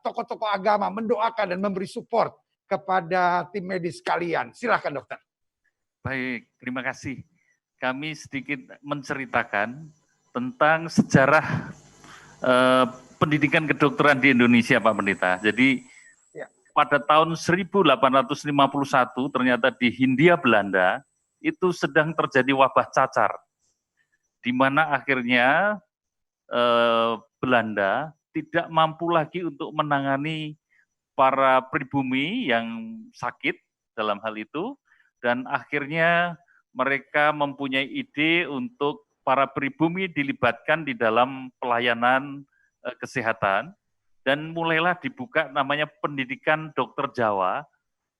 tokoh-tokoh agama mendoakan dan memberi support kepada tim medis kalian. Silahkan dokter. Baik, terima kasih. Kami sedikit menceritakan tentang sejarah pendidikan kedokteran di Indonesia, Pak Pendeta. Jadi pada tahun 1851 ternyata di Hindia Belanda itu sedang terjadi wabah cacar, di mana akhirnya Belanda tidak mampu lagi untuk menangani para pribumi yang sakit dalam hal itu, dan akhirnya mereka mempunyai ide untuk para pribumi dilibatkan di dalam pelayanan kesehatan, dan mulailah dibuka namanya pendidikan dokter Jawa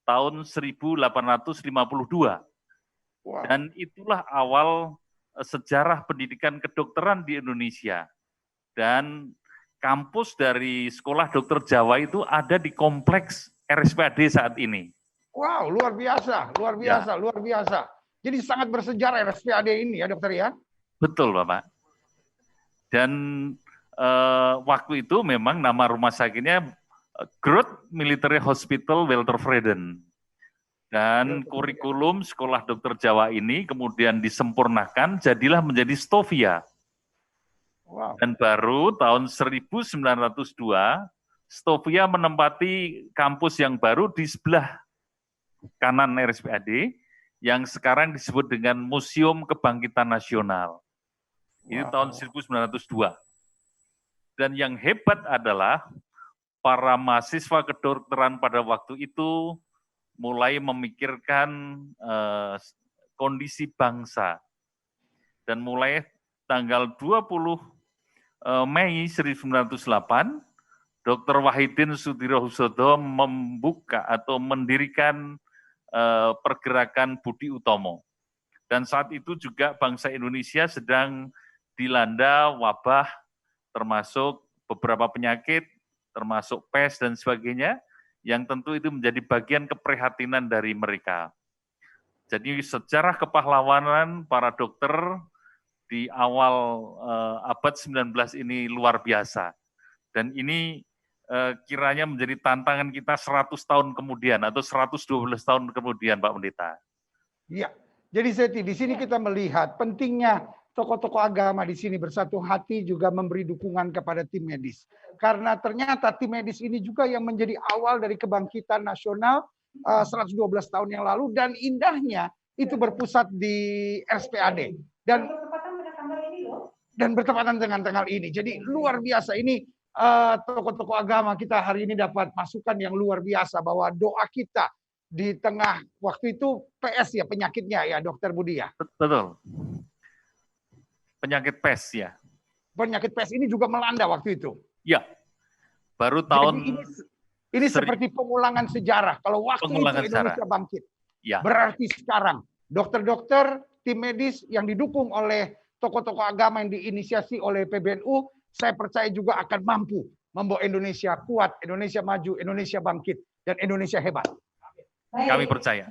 tahun 1852. Dan itulah awal sejarah pendidikan kedokteran di Indonesia. Dan kampus dari Sekolah Dokter Jawa itu ada di kompleks RSPAD saat ini. Wow, luar biasa, luar biasa, luar biasa. Jadi sangat bersejarah RSPAD ini ya dokter ya? Betul Bapak. Dan waktu itu memang nama rumah sakitnya Groot Military Hospital Weltervreden. Dan kurikulum Sekolah Dokter Jawa ini kemudian disempurnakan, jadilah menjadi Stovia. Wow. Dan baru tahun 1902, Stovia menempati kampus yang baru di sebelah kanan RSPAD, yang sekarang disebut dengan Museum Kebangkitan Nasional. Ini tahun 1902. Dan yang hebat adalah para mahasiswa kedokteran pada waktu itu mulai memikirkan kondisi bangsa. Dan mulai tanggal 20 Mei 1908, Dr. Wahidin Sudirohusodo membuka atau mendirikan pergerakan Budi Utomo. Dan saat itu juga bangsa Indonesia sedang dilanda wabah, termasuk beberapa penyakit, termasuk pes dan sebagainya, yang tentu itu menjadi bagian keprihatinan dari mereka. Jadi sejarah kepahlawanan para dokter di awal abad 19 ini luar biasa. Dan ini kiranya menjadi tantangan kita 100 tahun kemudian atau 112 tahun kemudian, Pak Pendeta. Iya, jadi Seti, di sini kita melihat pentingnya tokoh-tokoh agama di sini bersatu hati juga memberi dukungan kepada tim medis. Karena ternyata tim medis ini juga yang menjadi awal dari kebangkitan nasional 112 tahun yang lalu, dan indahnya itu berpusat di RSPAD. Dan bertepatan dengan tanggal ini. Jadi luar biasa ini tokoh-tokoh agama kita hari ini dapat masukan yang luar biasa bahwa doa kita di tengah waktu itu PS ya penyakitnya ya Dokter Budi ya. Betul. Penyakit pes ya. Penyakit pes ini juga melanda waktu itu. Ya. Baru tahun. Jadi ini seperti pengulangan sejarah. Kalau waktu itu Indonesia bangkit. Ya. Berarti sekarang dokter-dokter, tim medis yang didukung oleh tokoh-tokoh agama yang diinisiasi oleh PBNU, saya percaya juga akan mampu membawa Indonesia kuat, Indonesia maju, Indonesia bangkit, dan Indonesia hebat. Baik. Kami percaya.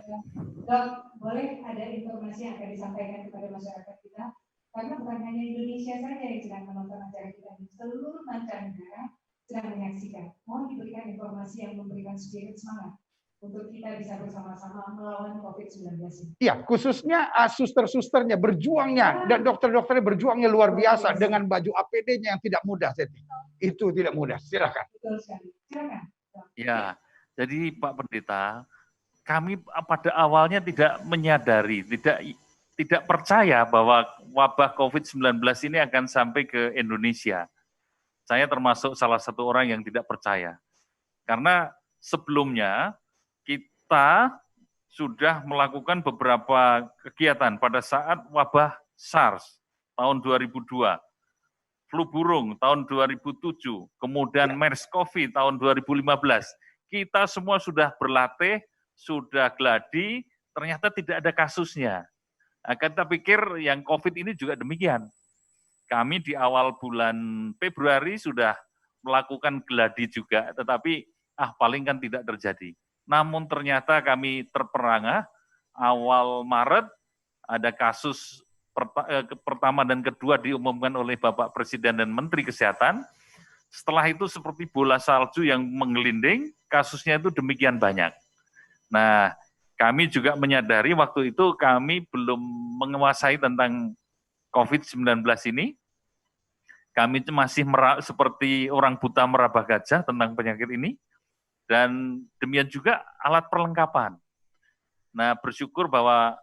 Dok, boleh ada informasi yang akan disampaikan kepada masyarakat kita? Karena bukan hanya Indonesia saja yang sedang menonton acara kita, seluruh mancanegara sedang menyaksikan. Mohon diberikan informasi yang memberikan spirit semangat untuk kita bisa bersama-sama melawan COVID-19 ini. Iya, khususnya suster-susternya berjuangnya dan dokter-dokternya berjuangnya luar biasa dengan baju APD-nya yang tidak mudah, Seti. Itu tidak mudah. Silakan. Betul sekali. Silakan. Ya, jadi Pak Pendeta, kami pada awalnya tidak menyadari, tidak percaya bahwa wabah COVID-19 ini akan sampai ke Indonesia. Saya termasuk salah satu orang yang tidak percaya. Karena sebelumnya kita sudah melakukan beberapa kegiatan pada saat wabah SARS tahun 2002, flu burung tahun 2007, kemudian MERS-CoV tahun 2015. Kita semua sudah berlatih, sudah gladi, ternyata tidak ada kasusnya. Nah, kita pikir yang COVID ini juga demikian. Kami di awal bulan Februari sudah melakukan geladi juga, tetapi paling kan tidak terjadi. Namun ternyata kami terperangah, awal Maret ada kasus pertama dan kedua diumumkan oleh Bapak Presiden dan Menteri Kesehatan. Setelah itu seperti bola salju yang menggelinding, kasusnya itu demikian banyak. Nah, kami juga menyadari waktu itu kami belum menguasai tentang COVID-19 ini. Kami masih seperti orang buta meraba gajah tentang penyakit ini. Dan demikian juga alat perlengkapan. Nah, bersyukur bahwa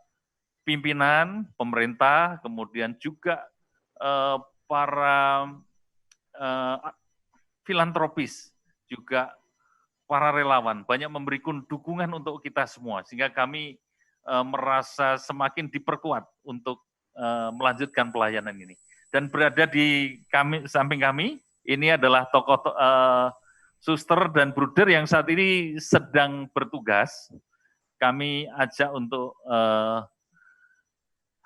pimpinan, pemerintah, kemudian juga para filantropis, juga para relawan, banyak memberikan dukungan untuk kita semua, sehingga kami merasa semakin diperkuat untuk melanjutkan pelayanan ini. Dan berada di samping kami, ini adalah tokoh suster dan bruder yang saat ini sedang bertugas. Kami ajak untuk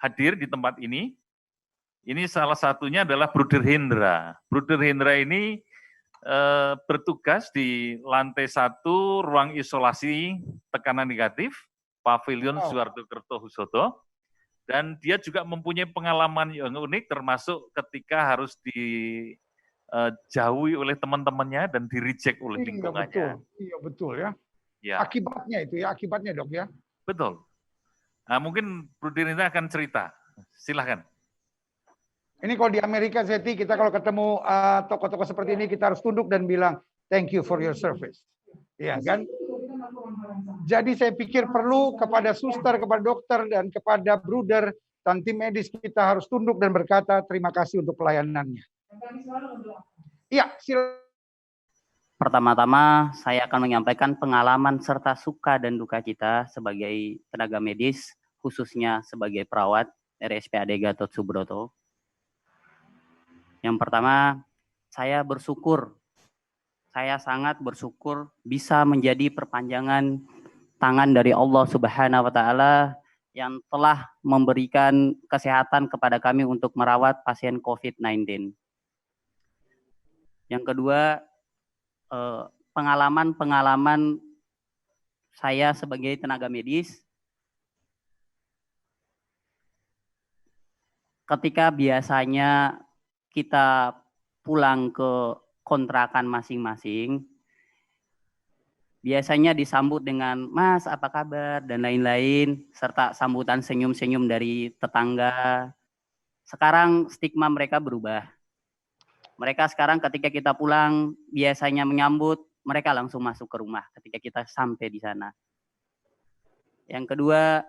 hadir di tempat ini. Ini salah satunya adalah Bruder Hendra. Bruder Hendra ini bertugas di lantai 1 ruang isolasi tekanan negatif, Pavilion Suharto Kertohusodo. Dan dia juga mempunyai pengalaman yang unik, termasuk ketika harus dijauhi oleh teman-temannya dan di-reject oleh lingkungannya. Iya betul ya. Ya. Akibatnya itu ya, akibatnya dok ya. Betul. Nah, mungkin Bruder Hendra akan cerita. Silahkan. Ini kalau di Amerika, Seti, kita kalau ketemu tokoh-tokoh seperti ini, kita harus tunduk dan bilang, thank you for your service. Iya kan? Jadi saya pikir perlu kepada suster, kepada dokter, dan kepada bruder, dan tim medis, kita harus tunduk dan berkata, terima kasih untuk pelayanannya. Iya, silakan. Pertama-tama, saya akan menyampaikan pengalaman serta suka dan duka kita sebagai tenaga medis, khususnya sebagai perawat RSPAD Gatot Subroto. Yang pertama, saya sangat bersyukur bisa menjadi perpanjangan tangan dari Allah Subhanahu wa Ta'ala yang telah memberikan kesehatan kepada kami untuk merawat pasien COVID-19. Yang kedua, pengalaman saya sebagai tenaga medis ketika biasanya kita pulang ke kontrakan masing-masing, biasanya disambut dengan Mas apa kabar dan lain-lain, serta sambutan senyum-senyum dari tetangga. Sekarang stigma mereka berubah. Mereka sekarang ketika kita pulang biasanya menyambut, mereka langsung masuk ke rumah ketika kita sampai di sana. Yang kedua,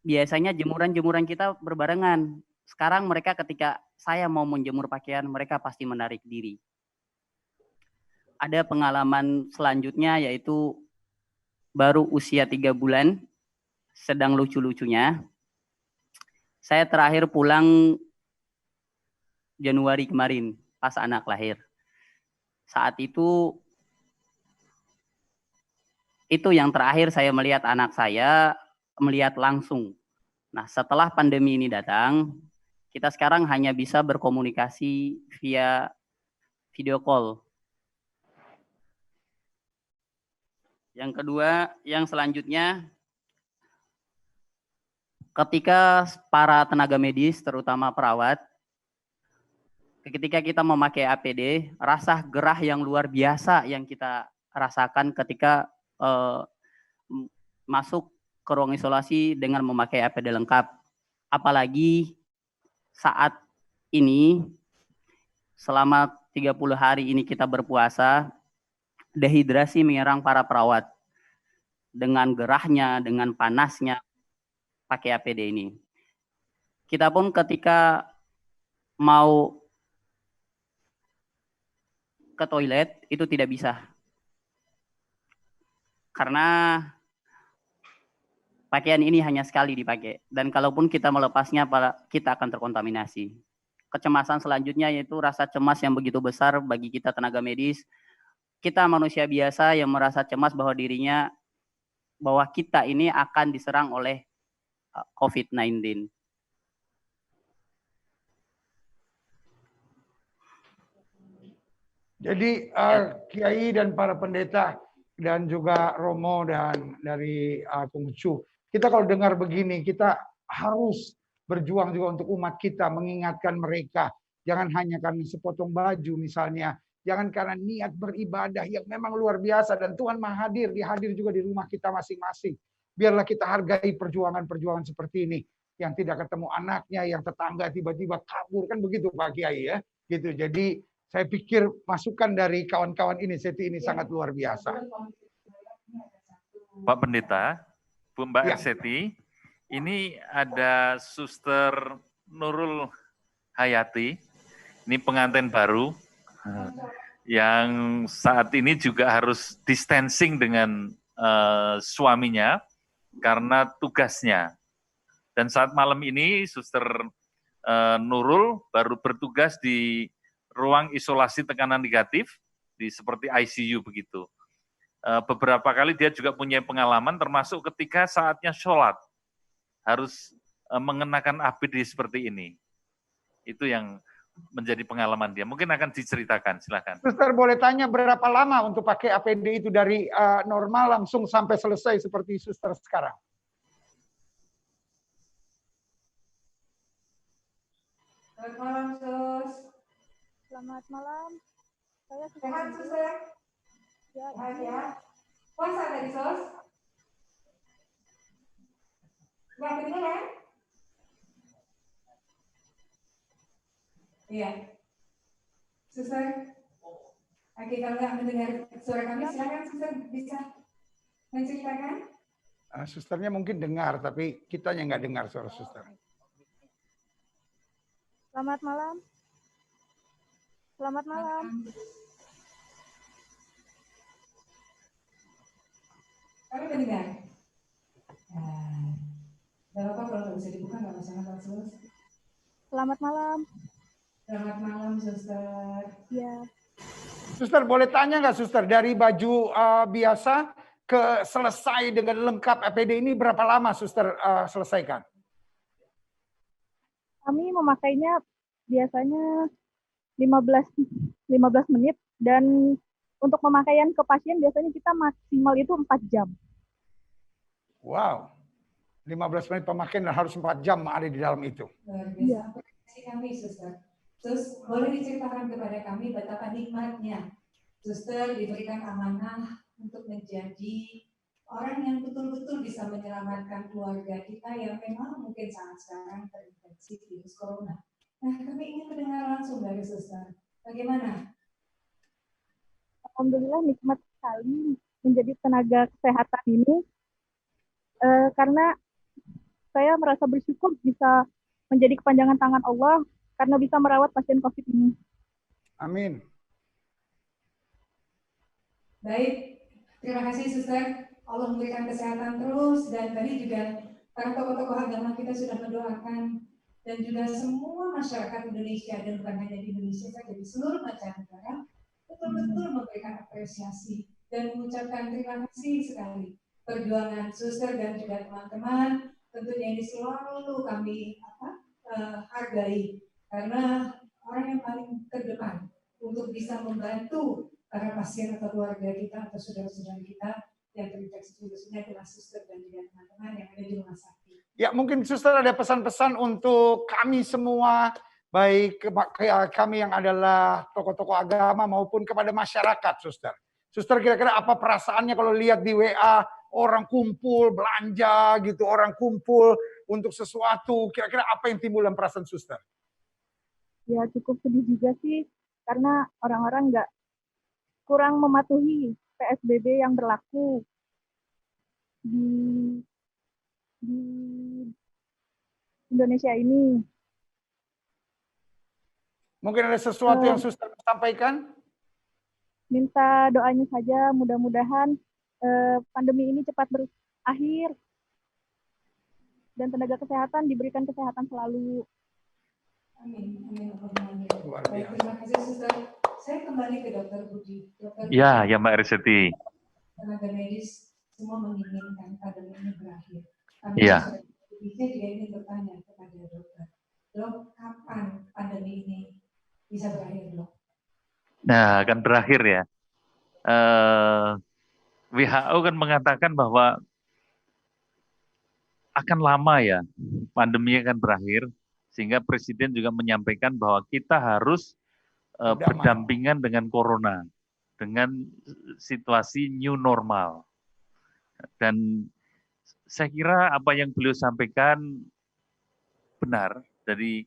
biasanya jemuran-jemuran kita berbarengan. Sekarang mereka ketika saya mau menjemur pakaian, mereka pasti menarik diri. Ada pengalaman selanjutnya yaitu baru usia 3 bulan, sedang lucu-lucunya. Saya terakhir pulang Januari kemarin, pas anak lahir. Saat itu yang terakhir saya melihat anak saya, melihat langsung. Nah, setelah pandemi ini datang, kita sekarang hanya bisa berkomunikasi via video call. Yang kedua, yang selanjutnya, ketika para tenaga medis, terutama perawat, ketika kita memakai APD, rasa gerah yang luar biasa yang kita rasakan ketika masuk ke ruang isolasi dengan memakai APD lengkap. Apalagi saat ini, selama 30 hari ini kita berpuasa, dehidrasi menyerang para perawat dengan gerahnya, dengan panasnya pakai APD ini. Kita pun ketika mau ke toilet itu tidak bisa. Karena pakaian ini hanya sekali dipakai dan kalaupun kita melepasnya kita akan terkontaminasi. Kecemasan selanjutnya yaitu rasa cemas yang begitu besar bagi kita tenaga medis. Kita manusia biasa yang merasa cemas bahwa kita ini akan diserang oleh COVID-19. Jadi Kiai dan para pendeta dan juga Romo dan dari Kungcu, kita kalau dengar begini kita harus berjuang juga untuk umat kita, mengingatkan mereka. Jangan hanya karena sepotong baju misalnya, jangan karena niat beribadah yang memang luar biasa dan Tuhan Maha hadir, dia hadir juga di rumah kita masing-masing. Biarlah kita hargai perjuangan-perjuangan seperti ini, yang tidak ketemu anaknya, yang tetangga tiba-tiba kabur, kan begitu Pak Kiai ya, gitu. Jadi saya pikir masukan dari kawan-kawan inisiatif ini sangat luar biasa. Pak Pendeta, Bu Mbak Ya. Erseti, ini ada Suster Nurul Hayati, ini pengantin baru, yang saat ini juga harus distancing dengan suaminya karena tugasnya. Dan saat malam ini Suster Nurul baru bertugas di ruang isolasi tekanan negatif, seperti ICU begitu. Beberapa kali dia juga punya pengalaman, termasuk ketika saatnya sholat, harus mengenakan APD seperti ini. Itu yang menjadi pengalaman dia. Mungkin akan diceritakan, silakan. Suster boleh tanya berapa lama untuk pakai APD itu dari normal langsung sampai selesai seperti suster sekarang? Selamat malam, Sus. Selamat malam. Saya Sehat, Suster? Ya, Sehat ya. Puasa tadi, Sus? Nggak kedengeran? Iya. Suster? Oke, kalau nggak mendengar suara kami, silakan Suster bisa menceritakan. Susternya mungkin dengar, tapi kitanya nggak dengar suara suster. Selamat malam. Selamat malam. Kami mendengar. Nggak apa-apa kalau nggak bisa dibuka, nggak masalah, Pak Sus. Selamat malam. Selamat malam, Suster. Ya. Suster boleh tanya nggak suster, dari baju biasa ke selesai dengan lengkap APD ini berapa lama suster selesaikan? Kami memakainya biasanya 15 menit dan untuk pemakaian ke pasien biasanya kita maksimal itu 4 jam. Wow. 15 menit pemakaian dan harus 4 jam ada di dalam itu. Luar biasa. Terima kasih kami, Suster. Terus boleh diceritakan kepada kami betapa nikmatnya Suster diberikan amanah untuk menjadi orang yang betul-betul bisa menyelamatkan keluarga kita yang memang mungkin saat sekarang terinfeksi virus corona. Nah, kami ingin mendengar langsung dari Suster. Bagaimana? Alhamdulillah nikmat sekali menjadi tenaga kesehatan ini karena saya merasa bersyukur bisa menjadi kepanjangan tangan Allah karena bisa merawat pasien COVID ini. Amin. Baik, terima kasih Suster. Allah memberikan kesehatan terus dan tadi juga para tokoh-tokoh agama kita sudah mendoakan dan juga semua masyarakat Indonesia dan bukan hanya di Indonesia saja di seluruh mancanegara betul-betul memberikan apresiasi dan mengucapkan terima kasih sekali perjuangan Suster dan juga teman-teman. Tentunya ini selalu kami hargai karena orang yang paling terdepan untuk bisa membantu para pasien atau keluarga kita atau saudara-saudara kita yang terinfeksi virus ini adalah Suster dan juga teman-teman yang ada di rumah sakit. Ya, mungkin Suster ada pesan-pesan untuk kami semua, baik kami yang adalah tokoh-tokoh agama maupun kepada masyarakat, Suster. Suster kira-kira apa perasaannya kalau lihat di WA orang kumpul belanja gitu, orang kumpul untuk sesuatu, kira-kira apa yang timbul dalam perasaan Suster? Ya cukup sedih juga sih karena orang-orang kurang mematuhi PSBB yang berlaku di Indonesia ini. Mungkin ada sesuatu yang Suster sampaikan? Minta doanya saja, mudah-mudahan pandemi ini cepat berakhir dan tenaga kesehatan diberikan kesehatan selalu. Amin. Amin. Luar Baik, biasa. terima kasih Suster. Saya kembali ke Dokter Budi. Ya, ya Mbak Erseti. Tenaga medis semua menginginkan pandemi ini berakhir. Kami Iya. sudah Saya juga ingin bertanya kepada dokter. Dok, kapan pandemi ini bisa berakhir, Dok? Nah, akan berakhir ya. WHO kan mengatakan bahwa akan lama ya, pandemi akan berakhir, sehingga Presiden juga menyampaikan bahwa kita harus berdampingan dengan corona, dengan situasi new normal. Dan saya kira apa yang beliau sampaikan benar. Jadi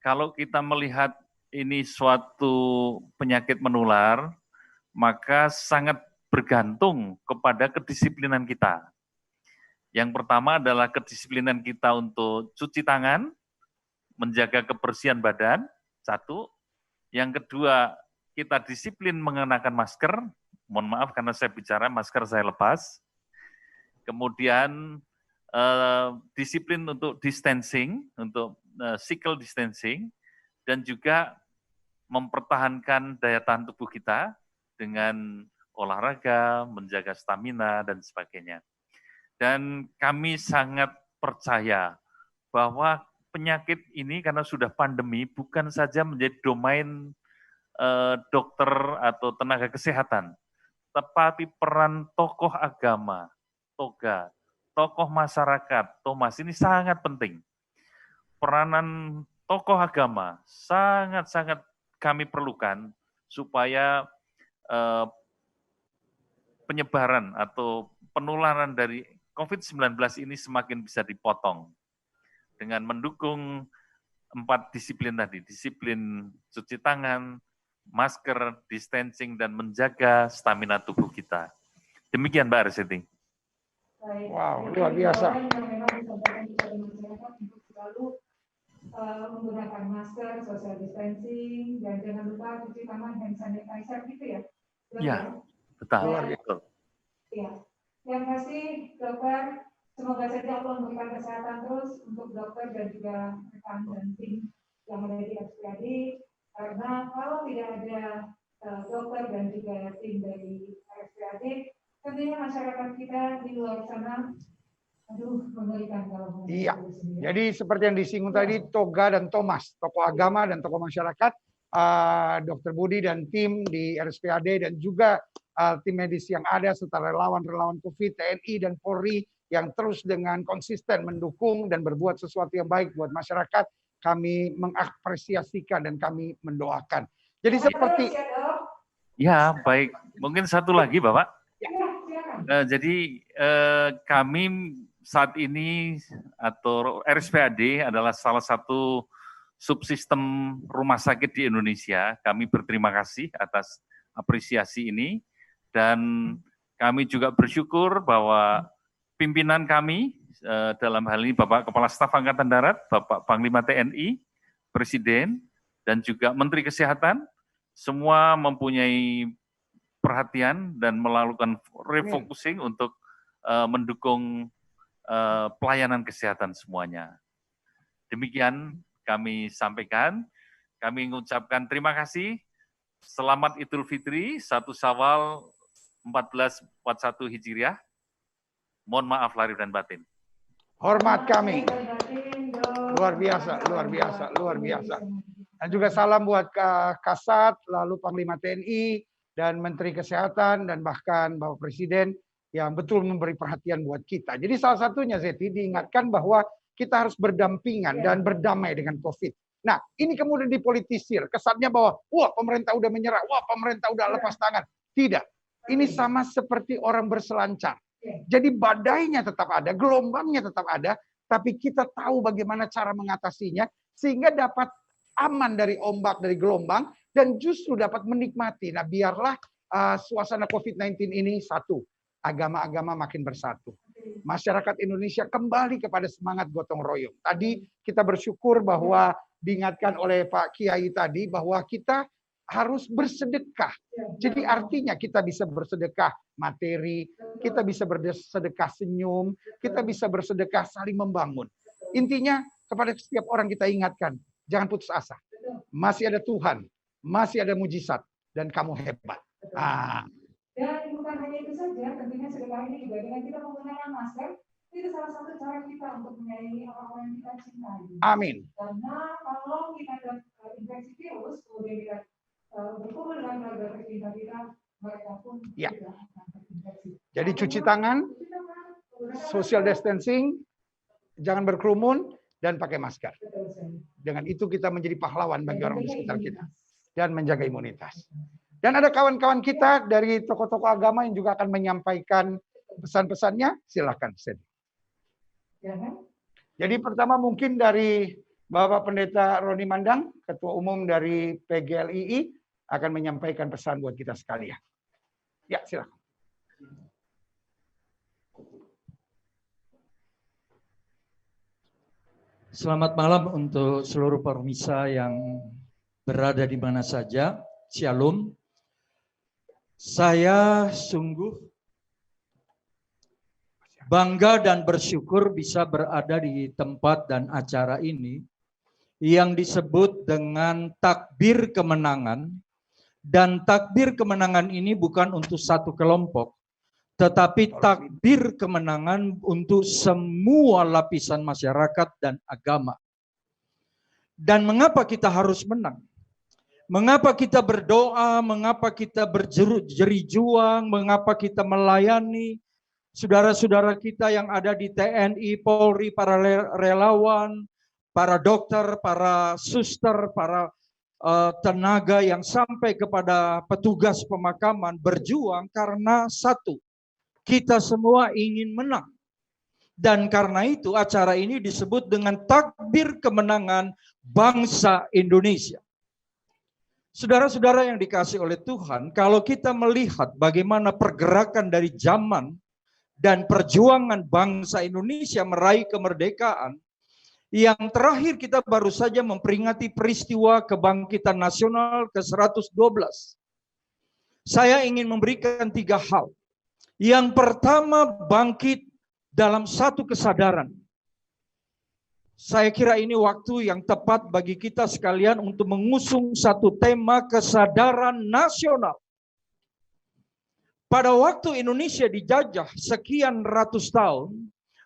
kalau kita melihat ini suatu penyakit menular, maka sangat bergantung kepada kedisiplinan kita. Yang pertama adalah kedisiplinan kita untuk cuci tangan, menjaga kebersihan badan, satu. Yang kedua, kita disiplin mengenakan masker. Mohon maaf karena saya bicara, masker saya lepas. Kemudian disiplin untuk distancing, untuk physical distancing, dan juga mempertahankan daya tahan tubuh kita dengan olahraga, menjaga stamina, dan sebagainya. Dan kami sangat percaya bahwa penyakit ini karena sudah pandemi bukan saja menjadi domain dokter atau tenaga kesehatan, tetapi peran tokoh agama, tokoh masyarakat, Thomas, ini sangat penting. Peranan tokoh agama sangat-sangat kami perlukan supaya penyebaran atau penularan dari COVID-19 ini semakin bisa dipotong dengan mendukung 4 disiplin tadi, disiplin cuci tangan, masker, distancing, dan menjaga stamina tubuh kita. Demikian Mbak Arsiti. Wow, luar biasa. Menggunakan masker, social distancing, dan jangan lupa cuci tangan, hand sanitizer gitu ya? Iya, betul. Ya, terima kasih dokter. Semoga saja Allah memberikan kesehatan terus untuk dokter dan juga rekan dan tim yang ada di RSPAD. Karena kalau tidak ada dokter dan juga tim dari RSPAD, tentunya masyarakat kita di luar sana, mengerikan kalau. Iya. Jadi seperti yang disinggung tadi, Toga dan Thomas, tokoh agama dan tokoh masyarakat, Dr. Budi dan tim di RSPAD dan juga tim medis yang ada serta relawan-relawan COVID, TNI dan Polri yang terus dengan konsisten mendukung dan berbuat sesuatu yang baik buat masyarakat, kami mengapresiasikan dan kami mendoakan. Jadi seperti ya, baik. Mungkin satu lagi, Bapak. Ya, jadi kami saat ini atau RSPAD adalah salah satu subsistem rumah sakit di Indonesia. Kami berterima kasih atas apresiasi ini dan kami juga bersyukur bahwa pimpinan kami dalam hal ini Bapak Kepala Staf Angkatan Darat, Bapak Panglima TNI, Presiden, dan juga Menteri Kesehatan, semua mempunyai perhatian dan melakukan refocusing untuk mendukung pelayanan kesehatan semuanya. Demikian kami sampaikan. Kami mengucapkan terima kasih. Selamat Idul Fitri, 1 Syawal 1441 Hijriah. Mohon maaf lahir dan batin. Hormat kami. Luar biasa, luar biasa, luar biasa. Dan juga salam buat Kasat, lalu Panglima TNI, dan Menteri Kesehatan, dan bahkan Bapak Presiden yang betul memberi perhatian buat kita. Jadi salah satunya, Zeti, diingatkan bahwa kita harus berdampingan dan berdamai dengan COVID. Nah, ini kemudian dipolitisir. Kesannya bahwa, wah pemerintah udah menyerah, wah pemerintah udah lepas tangan. Tidak. Ini sama seperti orang berselancar. Jadi badainya tetap ada, gelombangnya tetap ada, tapi kita tahu bagaimana cara mengatasinya, sehingga dapat aman dari ombak, dari gelombang, dan justru dapat menikmati. Nah, biarlah suasana COVID-19 ini satu. Agama-agama makin bersatu. Masyarakat Indonesia kembali kepada semangat gotong royong. Tadi kita bersyukur bahwa diingatkan oleh Pak Kiai tadi bahwa kita harus bersedekah. Jadi artinya kita bisa bersedekah materi, kita bisa bersedekah senyum, kita bisa bersedekah saling membangun. Intinya kepada setiap orang kita ingatkan, jangan putus asa. Masih ada Tuhan, masih ada mujizat, dan kamu hebat. Dan bukan hanya itu saja, tentunya sedekah ini juga dengan kita menggunakan masker, Itu salah satu cara kita untuk menyayangi orang-orang yang kita cintai. Amin. Karena kalau kita ada infeksi virus, kemudian kita berkumpul dengan keluarga tercinta kita, mereka pun Ya. juga akan terinfeksi. Jadi cuci tangan, social distancing, jangan berkerumun, dan pakai masker. Dengan itu kita menjadi pahlawan bagi orang di sekitar kita. Dan menjaga imunitas. Dan ada kawan-kawan kita dari tokoh-tokoh agama yang juga akan menyampaikan pesan-pesannya, silakan. Jadi pertama mungkin dari Bapak Pendeta Roni Mandang, Ketua Umum dari PGLII, akan menyampaikan pesan buat kita sekalian. Ya, silakan. Selamat malam untuk seluruh pemirsa yang berada di mana saja. Shalom. Saya sungguh bangga dan bersyukur bisa berada di tempat dan acara ini yang disebut dengan takbir kemenangan. Dan takbir kemenangan ini bukan untuk satu kelompok, tetapi takbir kemenangan untuk semua lapisan masyarakat dan agama. Dan mengapa kita harus menang? Mengapa kita berdoa, mengapa kita berjeri juang, mengapa kita melayani saudara-saudara kita yang ada di TNI, Polri, para relawan, para dokter, para suster, para tenaga yang sampai kepada petugas pemakaman berjuang karena satu, kita semua ingin menang. Dan karena itu acara ini disebut dengan takbir kemenangan bangsa Indonesia. Saudara-saudara yang dikasih oleh Tuhan, kalau kita melihat bagaimana pergerakan dari zaman dan perjuangan bangsa Indonesia meraih kemerdekaan, yang terakhir kita baru saja memperingati peristiwa kebangkitan nasional ke-112. Saya ingin memberikan 3 hal. Yang pertama, bangkit dalam satu kesadaran. Saya kira ini waktu yang tepat bagi kita sekalian untuk mengusung satu tema kesadaran nasional. Pada waktu Indonesia dijajah sekian ratus tahun,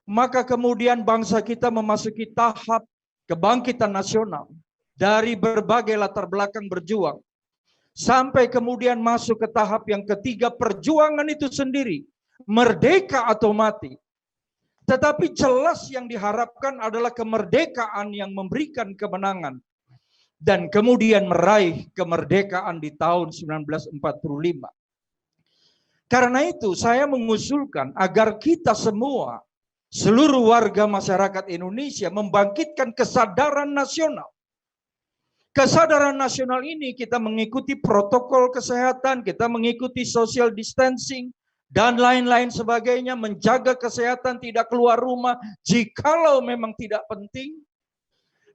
maka kemudian bangsa kita memasuki tahap kebangkitan nasional dari berbagai latar belakang berjuang. Sampai kemudian masuk ke tahap yang ketiga, perjuangan itu sendiri, merdeka atau mati. Tetapi jelas yang diharapkan adalah kemerdekaan yang memberikan kemenangan. Dan kemudian meraih kemerdekaan di tahun 1945. Karena itu saya mengusulkan agar kita semua, seluruh warga masyarakat Indonesia membangkitkan kesadaran nasional. Kesadaran nasional ini kita mengikuti protokol kesehatan, kita mengikuti social distancing, dan lain-lain sebagainya, menjaga kesehatan, tidak keluar rumah jikalau memang tidak penting,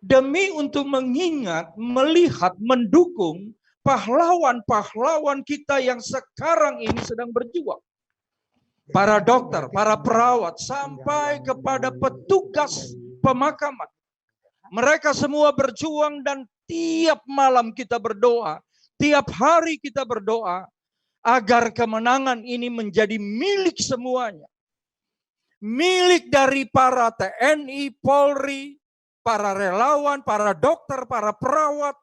demi untuk mengingat, melihat, mendukung pahlawan-pahlawan kita yang sekarang ini sedang berjuang. Para dokter, para perawat, sampai kepada petugas pemakaman. Mereka semua berjuang dan tiap malam kita berdoa, tiap hari kita berdoa, agar kemenangan ini menjadi milik semuanya. Milik dari para TNI, Polri, para relawan, para dokter, para perawat,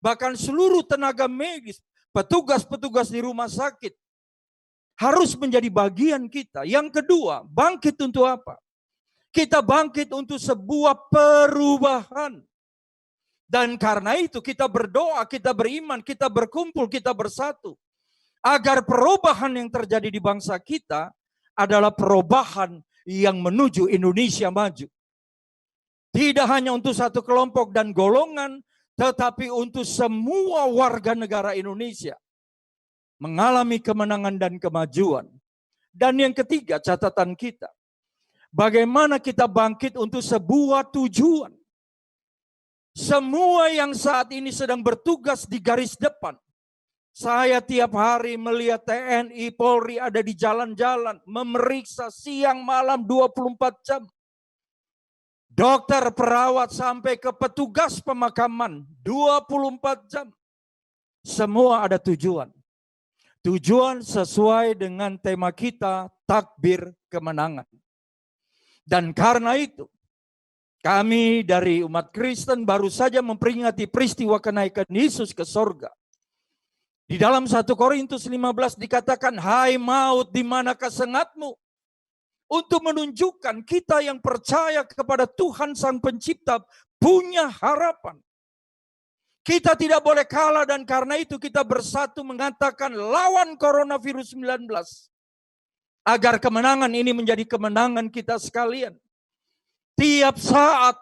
bahkan seluruh tenaga medis, petugas-petugas di rumah sakit. Harus menjadi bagian kita. Yang kedua, bangkit untuk apa? Kita bangkit untuk sebuah perubahan. Dan karena itu kita berdoa, kita beriman, kita berkumpul, kita bersatu. Agar perubahan yang terjadi di bangsa kita adalah perubahan yang menuju Indonesia maju. Tidak hanya untuk satu kelompok dan golongan, tetapi untuk semua warga negara Indonesia. Mengalami kemenangan dan kemajuan. Dan yang ketiga, catatan kita. Bagaimana kita bangkit untuk sebuah tujuan. Semua yang saat ini sedang bertugas di garis depan. Saya tiap hari melihat TNI, Polri ada di jalan-jalan, memeriksa siang malam 24 jam. Dokter, perawat, sampai ke petugas pemakaman 24 jam. Semua ada tujuan. Tujuan sesuai dengan tema kita, takbir kemenangan. Dan karena itu, kami dari umat Kristen baru saja memperingati peristiwa kenaikan Yesus ke sorga. Di dalam 1 Korintus 15 dikatakan, hai maut, di manakah sengatmu? Untuk menunjukkan kita yang percaya kepada Tuhan Sang Pencipta punya harapan. Kita tidak boleh kalah dan karena itu kita bersatu mengatakan lawan coronavirus 19. Agar kemenangan ini menjadi kemenangan kita sekalian. Tiap saat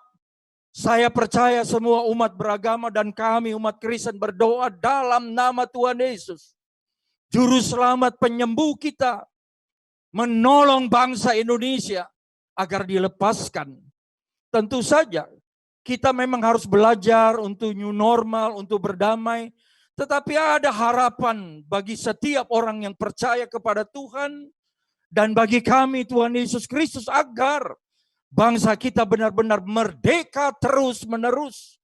saya percaya semua umat beragama dan kami umat Kristen berdoa dalam nama Tuhan Yesus. Juru selamat penyembuh kita. Menolong bangsa Indonesia agar dilepaskan. Tentu saja kita memang harus belajar untuk new normal, untuk berdamai. Tetapi ada harapan bagi setiap orang yang percaya kepada Tuhan. Dan bagi kami Tuhan Yesus Kristus agar bangsa kita benar-benar merdeka terus menerus.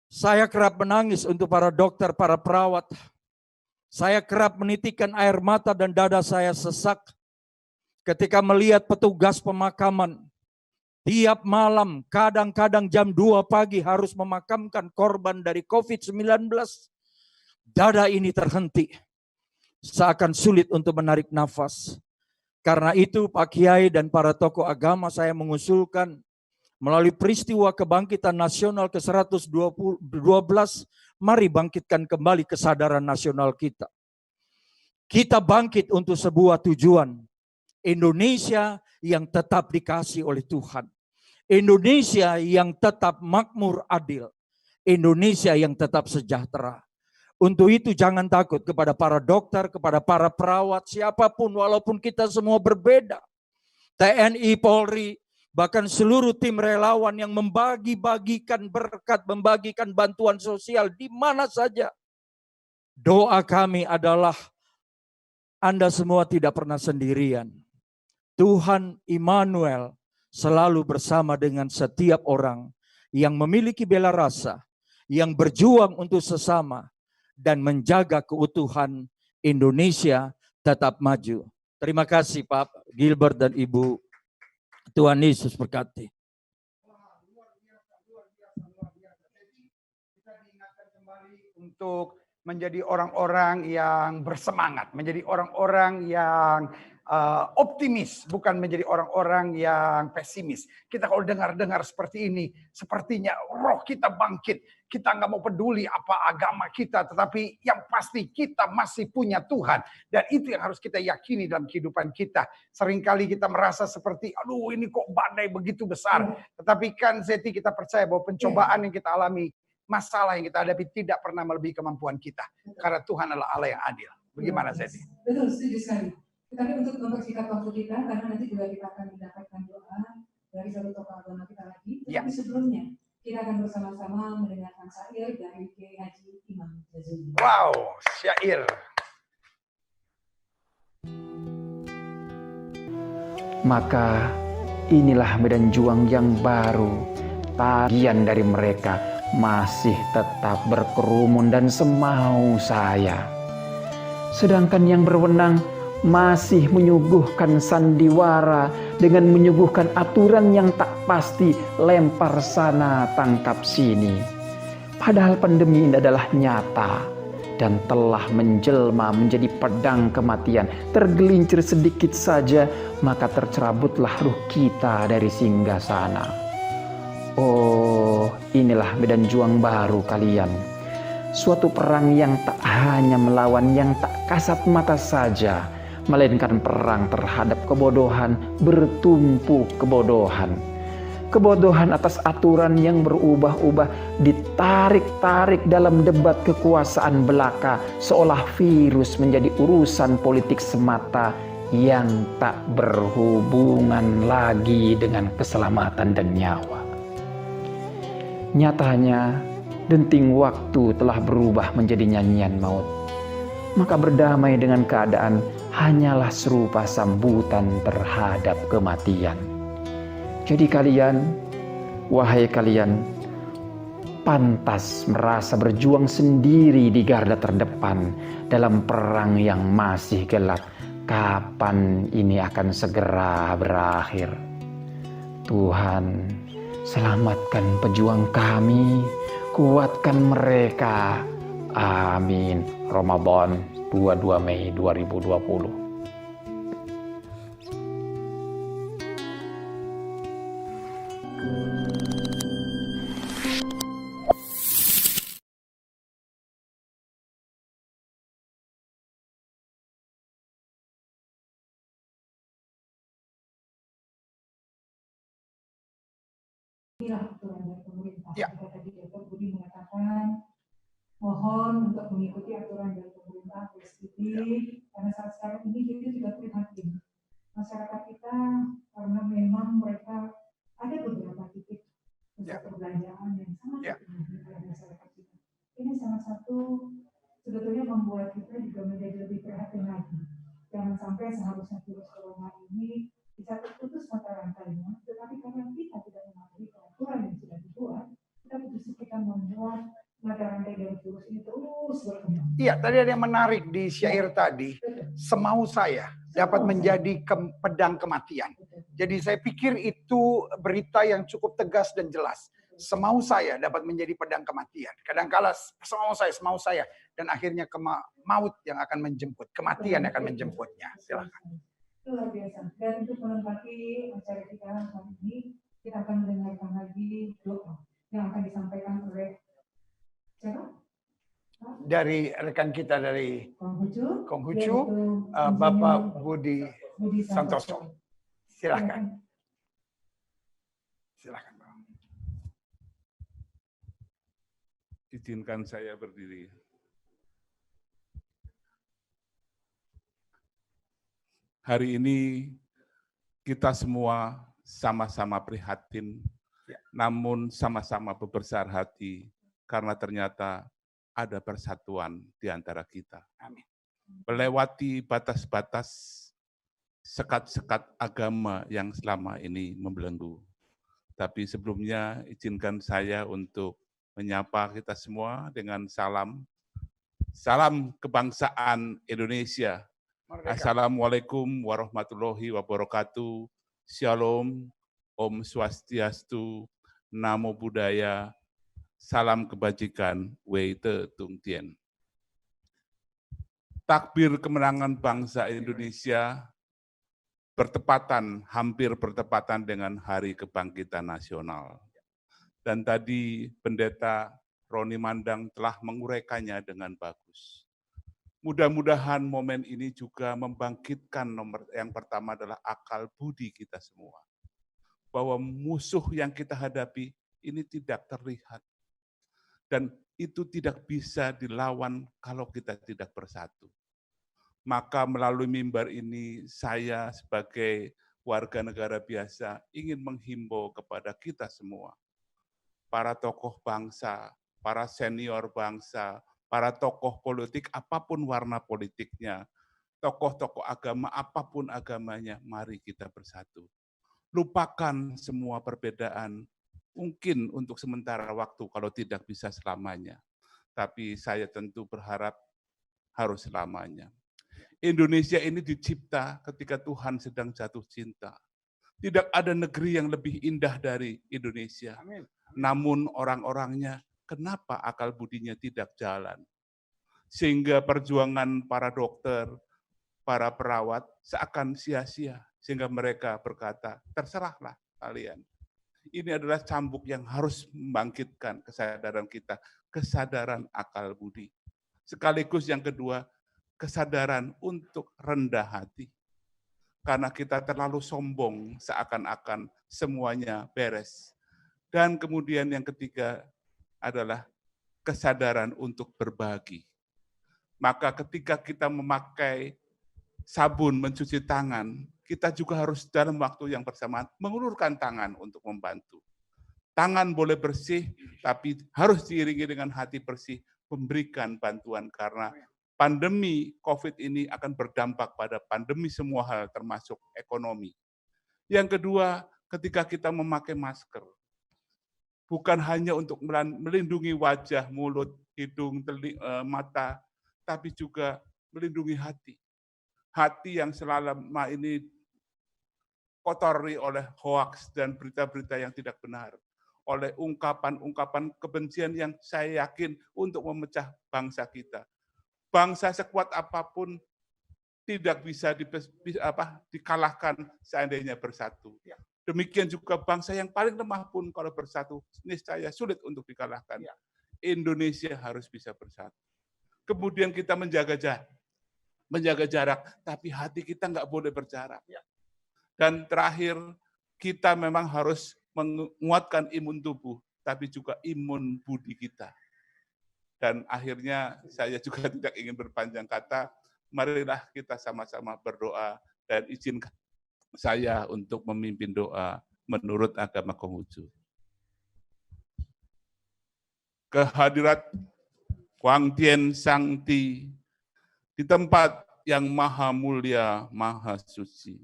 Saya kerap menangis untuk para dokter, para perawat. Saya kerap menitikkan air mata dan dada saya sesak ketika melihat petugas pemakaman. Tiap malam, kadang-kadang jam 2 pagi harus memakamkan korban dari COVID-19. Dada ini terhenti. Seakan sulit untuk menarik nafas. Karena itu Pak Kiai dan para tokoh agama saya mengusulkan melalui peristiwa kebangkitan nasional ke-112, mari bangkitkan kembali kesadaran nasional kita. Kita bangkit untuk sebuah tujuan. Indonesia yang tetap dikasihi oleh Tuhan. Indonesia yang tetap makmur adil. Indonesia yang tetap sejahtera. Untuk itu jangan takut kepada para dokter, kepada para perawat, siapapun walaupun kita semua berbeda. TNI, Polri, bahkan seluruh tim relawan yang membagi-bagikan berkat, membagikan bantuan sosial di mana saja. Doa kami adalah Anda semua tidak pernah sendirian. Tuhan Immanuel selalu bersama dengan setiap orang yang memiliki bela rasa, yang berjuang untuk sesama, dan menjaga keutuhan Indonesia tetap maju. Terima kasih Pak Gilbert dan Ibu. Tuhan Yesus berkati. Kita diingatkan kembali untuk menjadi orang-orang yang bersemangat, menjadi orang-orang yang optimis, bukan menjadi orang-orang yang pesimis. Kita kalau dengar-dengar seperti ini, sepertinya roh kita bangkit. Kita nggak mau peduli apa agama kita, tetapi yang pasti kita masih punya Tuhan. Dan itu yang harus kita yakini dalam kehidupan kita. Seringkali kita merasa seperti, aduh ini kok badai begitu besar. Tetapi kan Zeti kita percaya bahwa pencobaan yang kita alami, masalah yang kita hadapi tidak pernah melebihi kemampuan kita. Karena Tuhan adalah Allah yang adil. Bagaimana Zeti? Betul, setuju sekali. Tetapi untuk mempersingkat waktu kita, karena nanti juga kita akan mendapatkan doa dari satu tokoh agama kita lagi. Tetapi sebelumnya, kita akan bersama-sama mendengarkan syair dari Kiai Haji Imam Jazuli. Wow, syair. Maka inilah medan juang yang baru. Bagian dari mereka masih tetap berkerumun dan semau saya. Sedangkan yang berwenang masih menyuguhkan sandiwara dengan menyuguhkan aturan yang tak pasti, lempar sana tangkap sini. Padahal pandemi ini adalah nyata dan telah menjelma menjadi pedang kematian. Tergelincir sedikit saja maka tercerabutlah ruh kita dari singgasana. Oh, inilah medan juang baru kalian. Suatu perang yang tak hanya melawan yang tak kasat mata saja, melainkan perang terhadap kebodohan, bertumpuk kebodohan. Kebodohan atas aturan yang berubah-ubah ditarik-tarik dalam debat kekuasaan belaka, seolah virus menjadi urusan politik semata yang tak berhubungan lagi dengan keselamatan dan nyawa. Nyatanya, denting waktu telah berubah menjadi nyanyian maut. Maka berdamai dengan keadaan hanyalah serupa sambutan terhadap kematian. Jadi kalian, wahai kalian, pantas merasa berjuang sendiri di garda terdepan dalam perang yang masih gelap. Kapan ini akan segera berakhir? Tuhan, selamatkan pejuang kami, kuatkan mereka. Amin. Ramadan 22 Mei 2020. Inilah aturan dari pemerintah. Jika tadi Dr. Budi mengatakan mohon untuk mengikuti aturan dari pemerintah PSBB, karena saat sekarang ini kita juga prihatin masyarakat kita karena memang mereka ada beberapa titik pusat perbelanjaan yang sangat dipenuhi oleh masyarakat kita. Ini salah satu sebetulnya membuat kita juga menjadi lebih prihatin lagi. Jangan sampai seharusnya virus corona ini bisa terputus mata rantainya, tetapi karena kita tidak mematuhi peraturan yang sudah dibuat, kita justru kita membuat mata rantai dari virus ini terus berkembang. Iya, tadi ada yang menarik di syair tadi. Semau saya dapat menjadi pedang kematian. Jadi saya pikir itu berita yang cukup tegas dan jelas. Semau saya dapat menjadi pedang kematian. Kadang-kala semau saya. Dan akhirnya maut yang akan menjemput. Kematian yang akan menjemputnya. Silakan. Luar biasa. Dan untuk melengkapi acara kita hari ini, kita akan mendengarkan lagi doa yang akan disampaikan oleh siapa? Dari rekan kita dari Konghucu, yaitu Bapak Budi Santoso. Silakan. Silakan, Pak. Izinkan saya berdiri. Hari ini kita semua sama-sama prihatin, namun sama-sama berbesar hati karena ternyata ada persatuan di antara kita. Amin. Melewati batas-batas sekat-sekat agama yang selama ini membelenggu. Tapi sebelumnya izinkan saya untuk menyapa kita semua dengan salam kebangsaan Indonesia. Assalamualaikum warahmatullahi wabarakatuh. Shalom, Om Swastiastu, Namo Buddhaya, salam kebajikan, Wei Te Tung Tien. Takbir kemenangan bangsa Indonesia hampir bertepatan dengan Hari Kebangkitan Nasional. Dan tadi Pendeta Roni Mandang telah menguraikannya dengan bagus. Mudah-mudahan momen ini juga membangkitkan nomor yang pertama adalah akal budi kita semua. Bahwa musuh yang kita hadapi ini tidak terlihat. Dan itu tidak bisa dilawan kalau kita tidak bersatu. Maka melalui mimbar ini saya sebagai warga negara biasa ingin menghimbau kepada kita semua. Para tokoh bangsa, para senior bangsa, para tokoh politik, apapun warna politiknya, tokoh-tokoh agama, apapun agamanya, mari kita bersatu. Lupakan semua perbedaan, mungkin untuk sementara waktu, kalau tidak bisa selamanya. Tapi saya tentu berharap harus selamanya. Indonesia ini dicipta ketika Tuhan sedang jatuh cinta. Tidak ada negeri yang lebih indah dari Indonesia. Amin. Namun orang-orangnya, kenapa akal budinya tidak jalan? Sehingga perjuangan para dokter, para perawat seakan sia-sia. Sehingga mereka berkata, terserahlah kalian. Ini adalah cambuk yang harus membangkitkan kesadaran kita, kesadaran akal budi. Sekaligus yang kedua, kesadaran untuk rendah hati. Karena kita terlalu sombong seakan-akan semuanya beres. Dan kemudian yang ketiga adalah kesadaran untuk berbagi. Maka ketika kita memakai sabun mencuci tangan, kita juga harus dalam waktu yang bersamaan mengulurkan tangan untuk membantu. Tangan boleh bersih, tapi harus diiringi dengan hati bersih, memberikan bantuan karena pandemi COVID ini akan berdampak pada pandemi semua hal termasuk ekonomi. Yang kedua, ketika kita memakai masker, bukan hanya untuk melindungi wajah, mulut, hidung, mata, tapi juga melindungi hati. Hati yang selama ini terkotori oleh hoaks dan berita-berita yang tidak benar, oleh ungkapan-ungkapan kebencian yang saya yakin untuk memecah bangsa kita. Bangsa sekuat apapun tidak bisa dikalahkan seandainya bersatu. Demikian juga bangsa yang paling lemah pun kalau bersatu, niscaya sulit untuk dikalahkan. Indonesia harus bisa bersatu. Kemudian kita menjaga jarak, tapi hati kita nggak boleh berjarak. Dan terakhir, kita memang harus menguatkan imun tubuh, tapi juga imun budi kita. Dan akhirnya saya juga tidak ingin berpanjang kata, marilah kita sama-sama berdoa dan izinkan saya untuk memimpin doa menurut agama Konghucu. Kehadirat Huang Tian Sangti di tempat yang maha mulia, maha suci.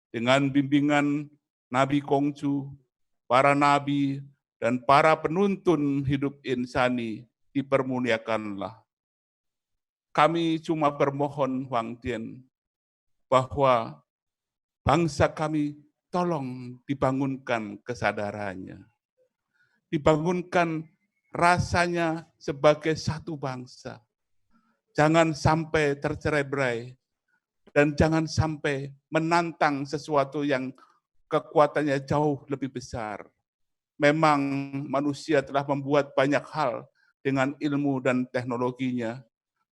Dengan bimbingan Nabi Konghucu, para nabi, dan para penuntun hidup insani dipermuliakanlah. Kami cuma bermohon Huang Tian bahwa bangsa kami tolong dibangunkan kesadarannya. Dibangunkan rasanya sebagai satu bangsa. Jangan sampai tercerai-berai dan jangan sampai menantang sesuatu yang kekuatannya jauh lebih besar. Memang manusia telah membuat banyak hal dengan ilmu dan teknologinya,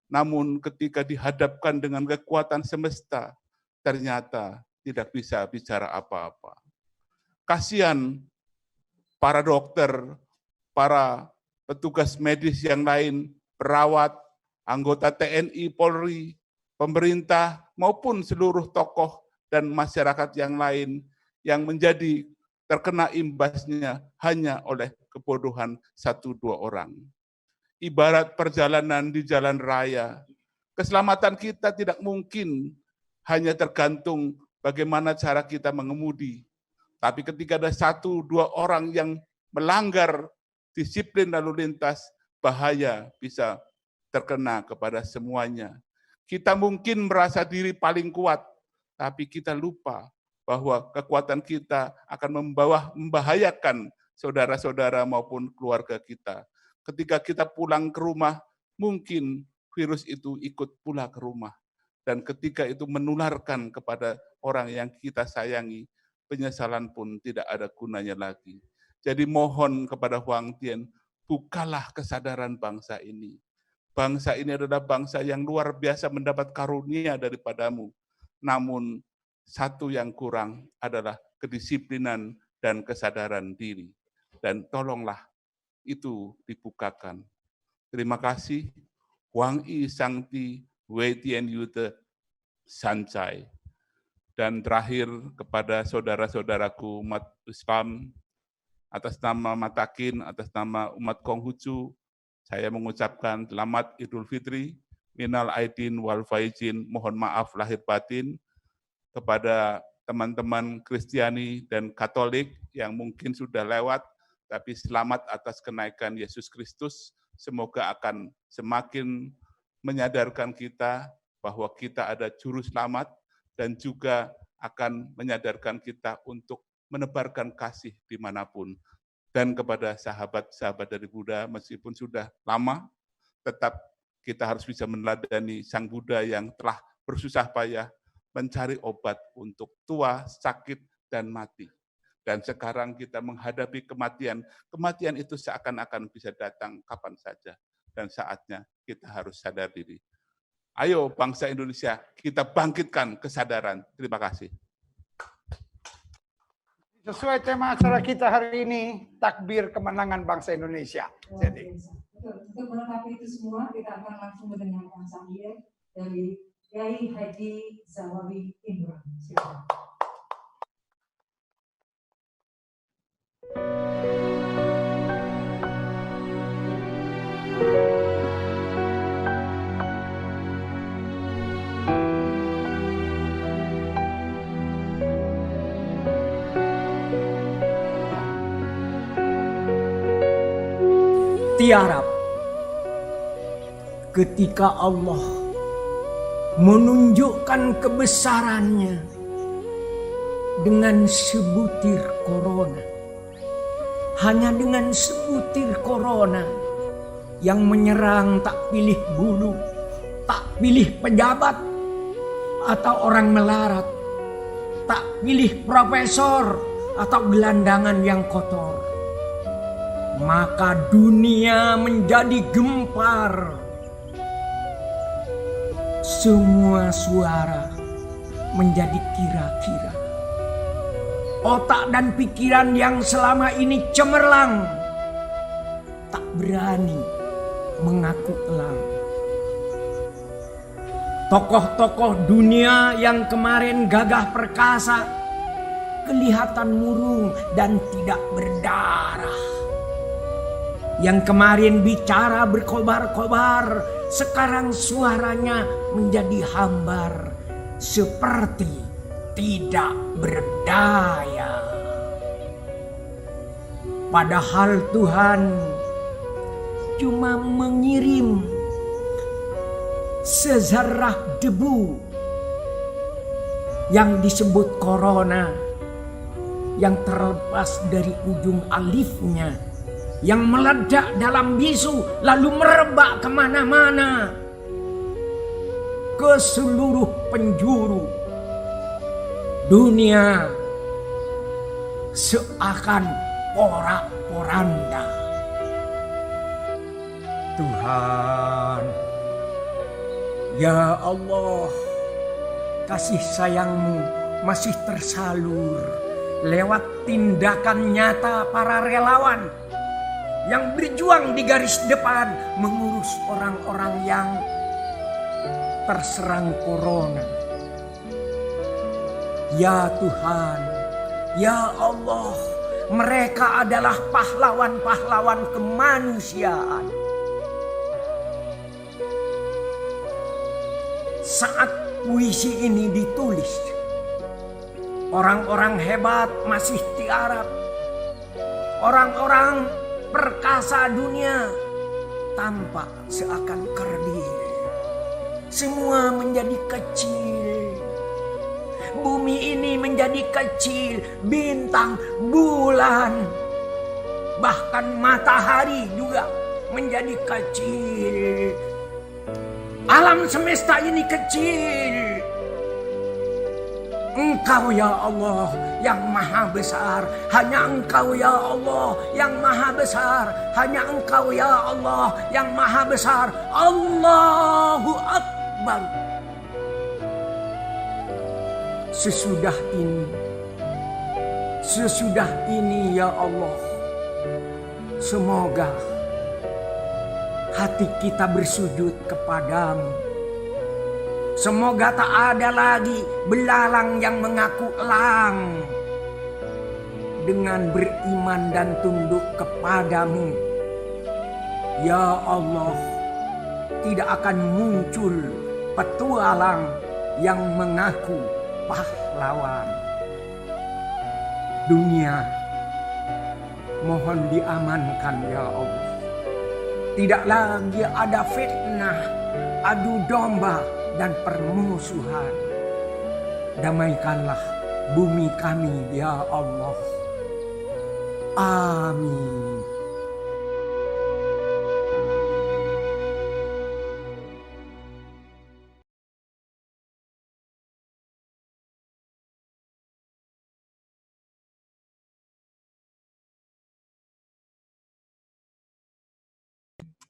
namun ketika dihadapkan dengan kekuatan semesta, ternyata tidak bisa bicara apa-apa. Kasihan para dokter, para petugas medis yang lain, perawat, anggota TNI, Polri, pemerintah, maupun seluruh tokoh dan masyarakat yang lain yang menjadi terkena imbasnya hanya oleh kebodohan 1-2 orang. Ibarat perjalanan di jalan raya, keselamatan kita tidak mungkin hanya tergantung bagaimana cara kita mengemudi. Tapi ketika ada 1-2 orang yang melanggar disiplin lalu lintas, bahaya bisa terkena kepada semuanya. Kita mungkin merasa diri paling kuat, tapi kita lupa bahwa kekuatan kita akan membahayakan saudara-saudara maupun keluarga kita. Ketika kita pulang ke rumah, mungkin virus itu ikut pula ke rumah. Dan ketika itu menularkan kepada orang yang kita sayangi, penyesalan pun tidak ada gunanya lagi. Jadi mohon kepada Huang Tian, bukalah kesadaran bangsa ini. Bangsa ini adalah bangsa yang luar biasa mendapat karunia daripadamu. Namun satu yang kurang adalah kedisiplinan dan kesadaran diri. Dan tolonglah itu dibukakan. Terima kasih. Huang Yi Sangti Wei Tian Yute Sancai. Dan terakhir kepada saudara-saudaraku umat Islam, atas nama Matakin, atas nama umat Konghucu, saya mengucapkan selamat Idul Fitri, minal aidin wal faizin, mohon maaf lahir batin kepada teman-teman Kristiani dan Katolik yang mungkin sudah lewat, tapi selamat atas kenaikan Yesus Kristus. Semoga akan semakin menyadarkan kita bahwa kita ada juru selamat dan juga akan menyadarkan kita untuk menebarkan kasih dimanapun. Dan kepada sahabat-sahabat dari Buddha, meskipun sudah lama, tetap kita harus bisa meneladani Sang Buddha yang telah bersusah payah mencari obat untuk tua, sakit, dan mati. Dan sekarang kita menghadapi kematian. Kematian itu seakan-akan bisa datang kapan saja. Dan saatnya kita harus sadar diri. Ayo bangsa Indonesia, kita bangkitkan kesadaran. Terima kasih. Sesuai tema acara kita hari ini, takbir kemenangan bangsa Indonesia. Jadi, untuk melengkapi itu semua, kita akan langsung mendengarkan sambil dari Kiai Haji Zawawi Indra. Silakan. Tiarap ketika Allah menunjukkan kebesarannya dengan sebutir corona. Hanya dengan sebutir corona yang menyerang tak pilih bulu, tak pilih pejabat atau orang melarat, tak pilih profesor atau gelandangan yang kotor. Maka dunia menjadi gempar. Semua suara menjadi kira-kira. Otak dan pikiran yang selama ini cemerlang tak berani mengaku elang. Tokoh-tokoh dunia yang kemarin gagah perkasa kelihatan murung dan tidak berdarah. Yang kemarin bicara berkobar-kobar, sekarang suaranya menjadi hambar, seperti tidak berdaya. Padahal Tuhan cuma mengirim sezarah debu yang disebut corona, yang terlepas dari ujung alifnya, yang meledak dalam bisu lalu merebak kemana-mana ke seluruh penjuru dunia, seakan porak-poranda. Tuhan, ya Allah, kasih sayang-Mu masih tersalur lewat tindakan nyata para relawan yang berjuang di garis depan mengurus orang-orang yang terserang corona. Ya Tuhan, ya Allah, mereka adalah pahlawan-pahlawan kemanusiaan. Saat puisi ini ditulis, orang-orang hebat masih tiarap. Orang-orang perkasa dunia tampak seakan kerdil. Semua menjadi kecil. Bumi ini menjadi kecil. Bintang, bulan, bahkan matahari juga menjadi kecil. Alam semesta ini kecil. Engkau ya Allah yang maha besar. Hanya Engkau ya Allah yang maha besar. Hanya Engkau ya Allah yang maha besar. Allahu Akbar. Sesudah ini ya Allah, semoga hati kita bersujud kepadamu. Semoga tak ada lagi belalang yang mengaku elang. Dengan beriman dan tunduk kepadamu, ya Allah, tidak akan muncul petualang yang mengaku pahlawan. Dunia mohon diamankan ya Allah. Tidak lagi ada fitnah, adu domba, dan permusuhan. Damaikanlah bumi kami ya Allah. Amin.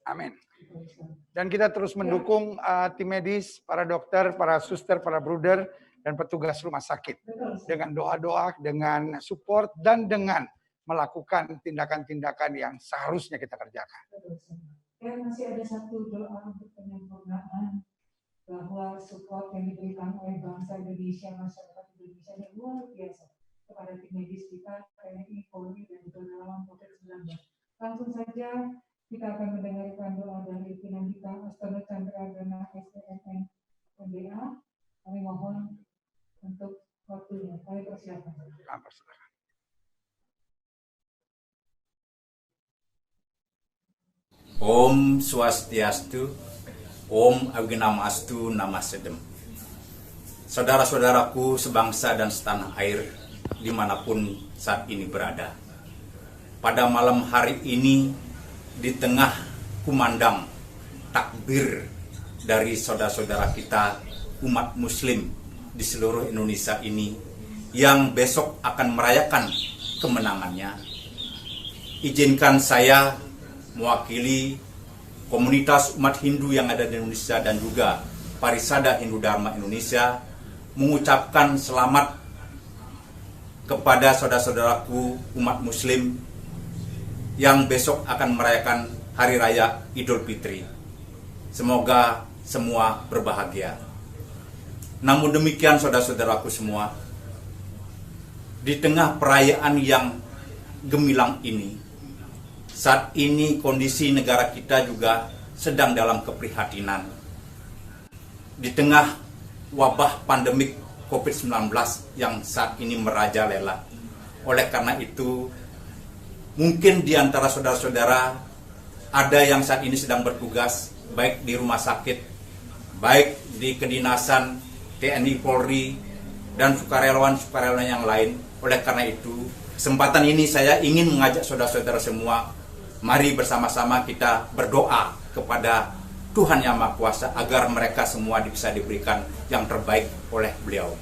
Amin. Dan kita terus mendukung tim medis, para dokter, para suster, para bruder, dan petugas rumah sakit. Dengan doa-doa, dengan support, dan dengan melakukan tindakan-tindakan yang seharusnya kita kerjakan. Dan masih ada satu doa untuk penyempurnaan bahwa support yang diberikan oleh bangsa Indonesia, masyarakat Indonesia yang luar biasa kepada tim medis kita, TNI, Polri, dan juga relawan COVID-19. Langsung saja kita akan mendengarkan doa dari pimpinan kita, Astono Chandra Dana SDMN MBA. Kami mohon untuk waktunya. Kami persilakan. Om Swastiastu, Om Agnamastu Namasedem. Saudara-saudaraku sebangsa dan setanah air, dimanapun saat ini berada. Pada malam hari ini, di tengah kumandang takbir dari saudara-saudara kita umat muslim di seluruh Indonesia ini yang besok akan merayakan kemenangannya, izinkan saya mewakili komunitas umat Hindu yang ada di Indonesia dan juga Parisada Hindu Dharma Indonesia mengucapkan selamat kepada saudara-saudaraku umat muslim yang besok akan merayakan Hari Raya Idul Fitri. Semoga semua berbahagia. Namun demikian saudara-saudaraku semua, di tengah perayaan yang gemilang ini, saat ini kondisi negara kita juga sedang dalam keprihatinan. Di tengah wabah pandemik COVID-19 yang saat ini merajalela. Oleh karena itu, mungkin di antara saudara-saudara ada yang saat ini sedang bertugas, baik di rumah sakit, baik di kedinasan TNI Polri, dan sukarelawan-sukarelawan yang lain. Oleh karena itu, kesempatan ini saya ingin mengajak saudara-saudara semua, mari bersama-sama kita berdoa kepada Tuhan Yang Maha Kuasa agar mereka semua bisa diberikan yang terbaik oleh beliau.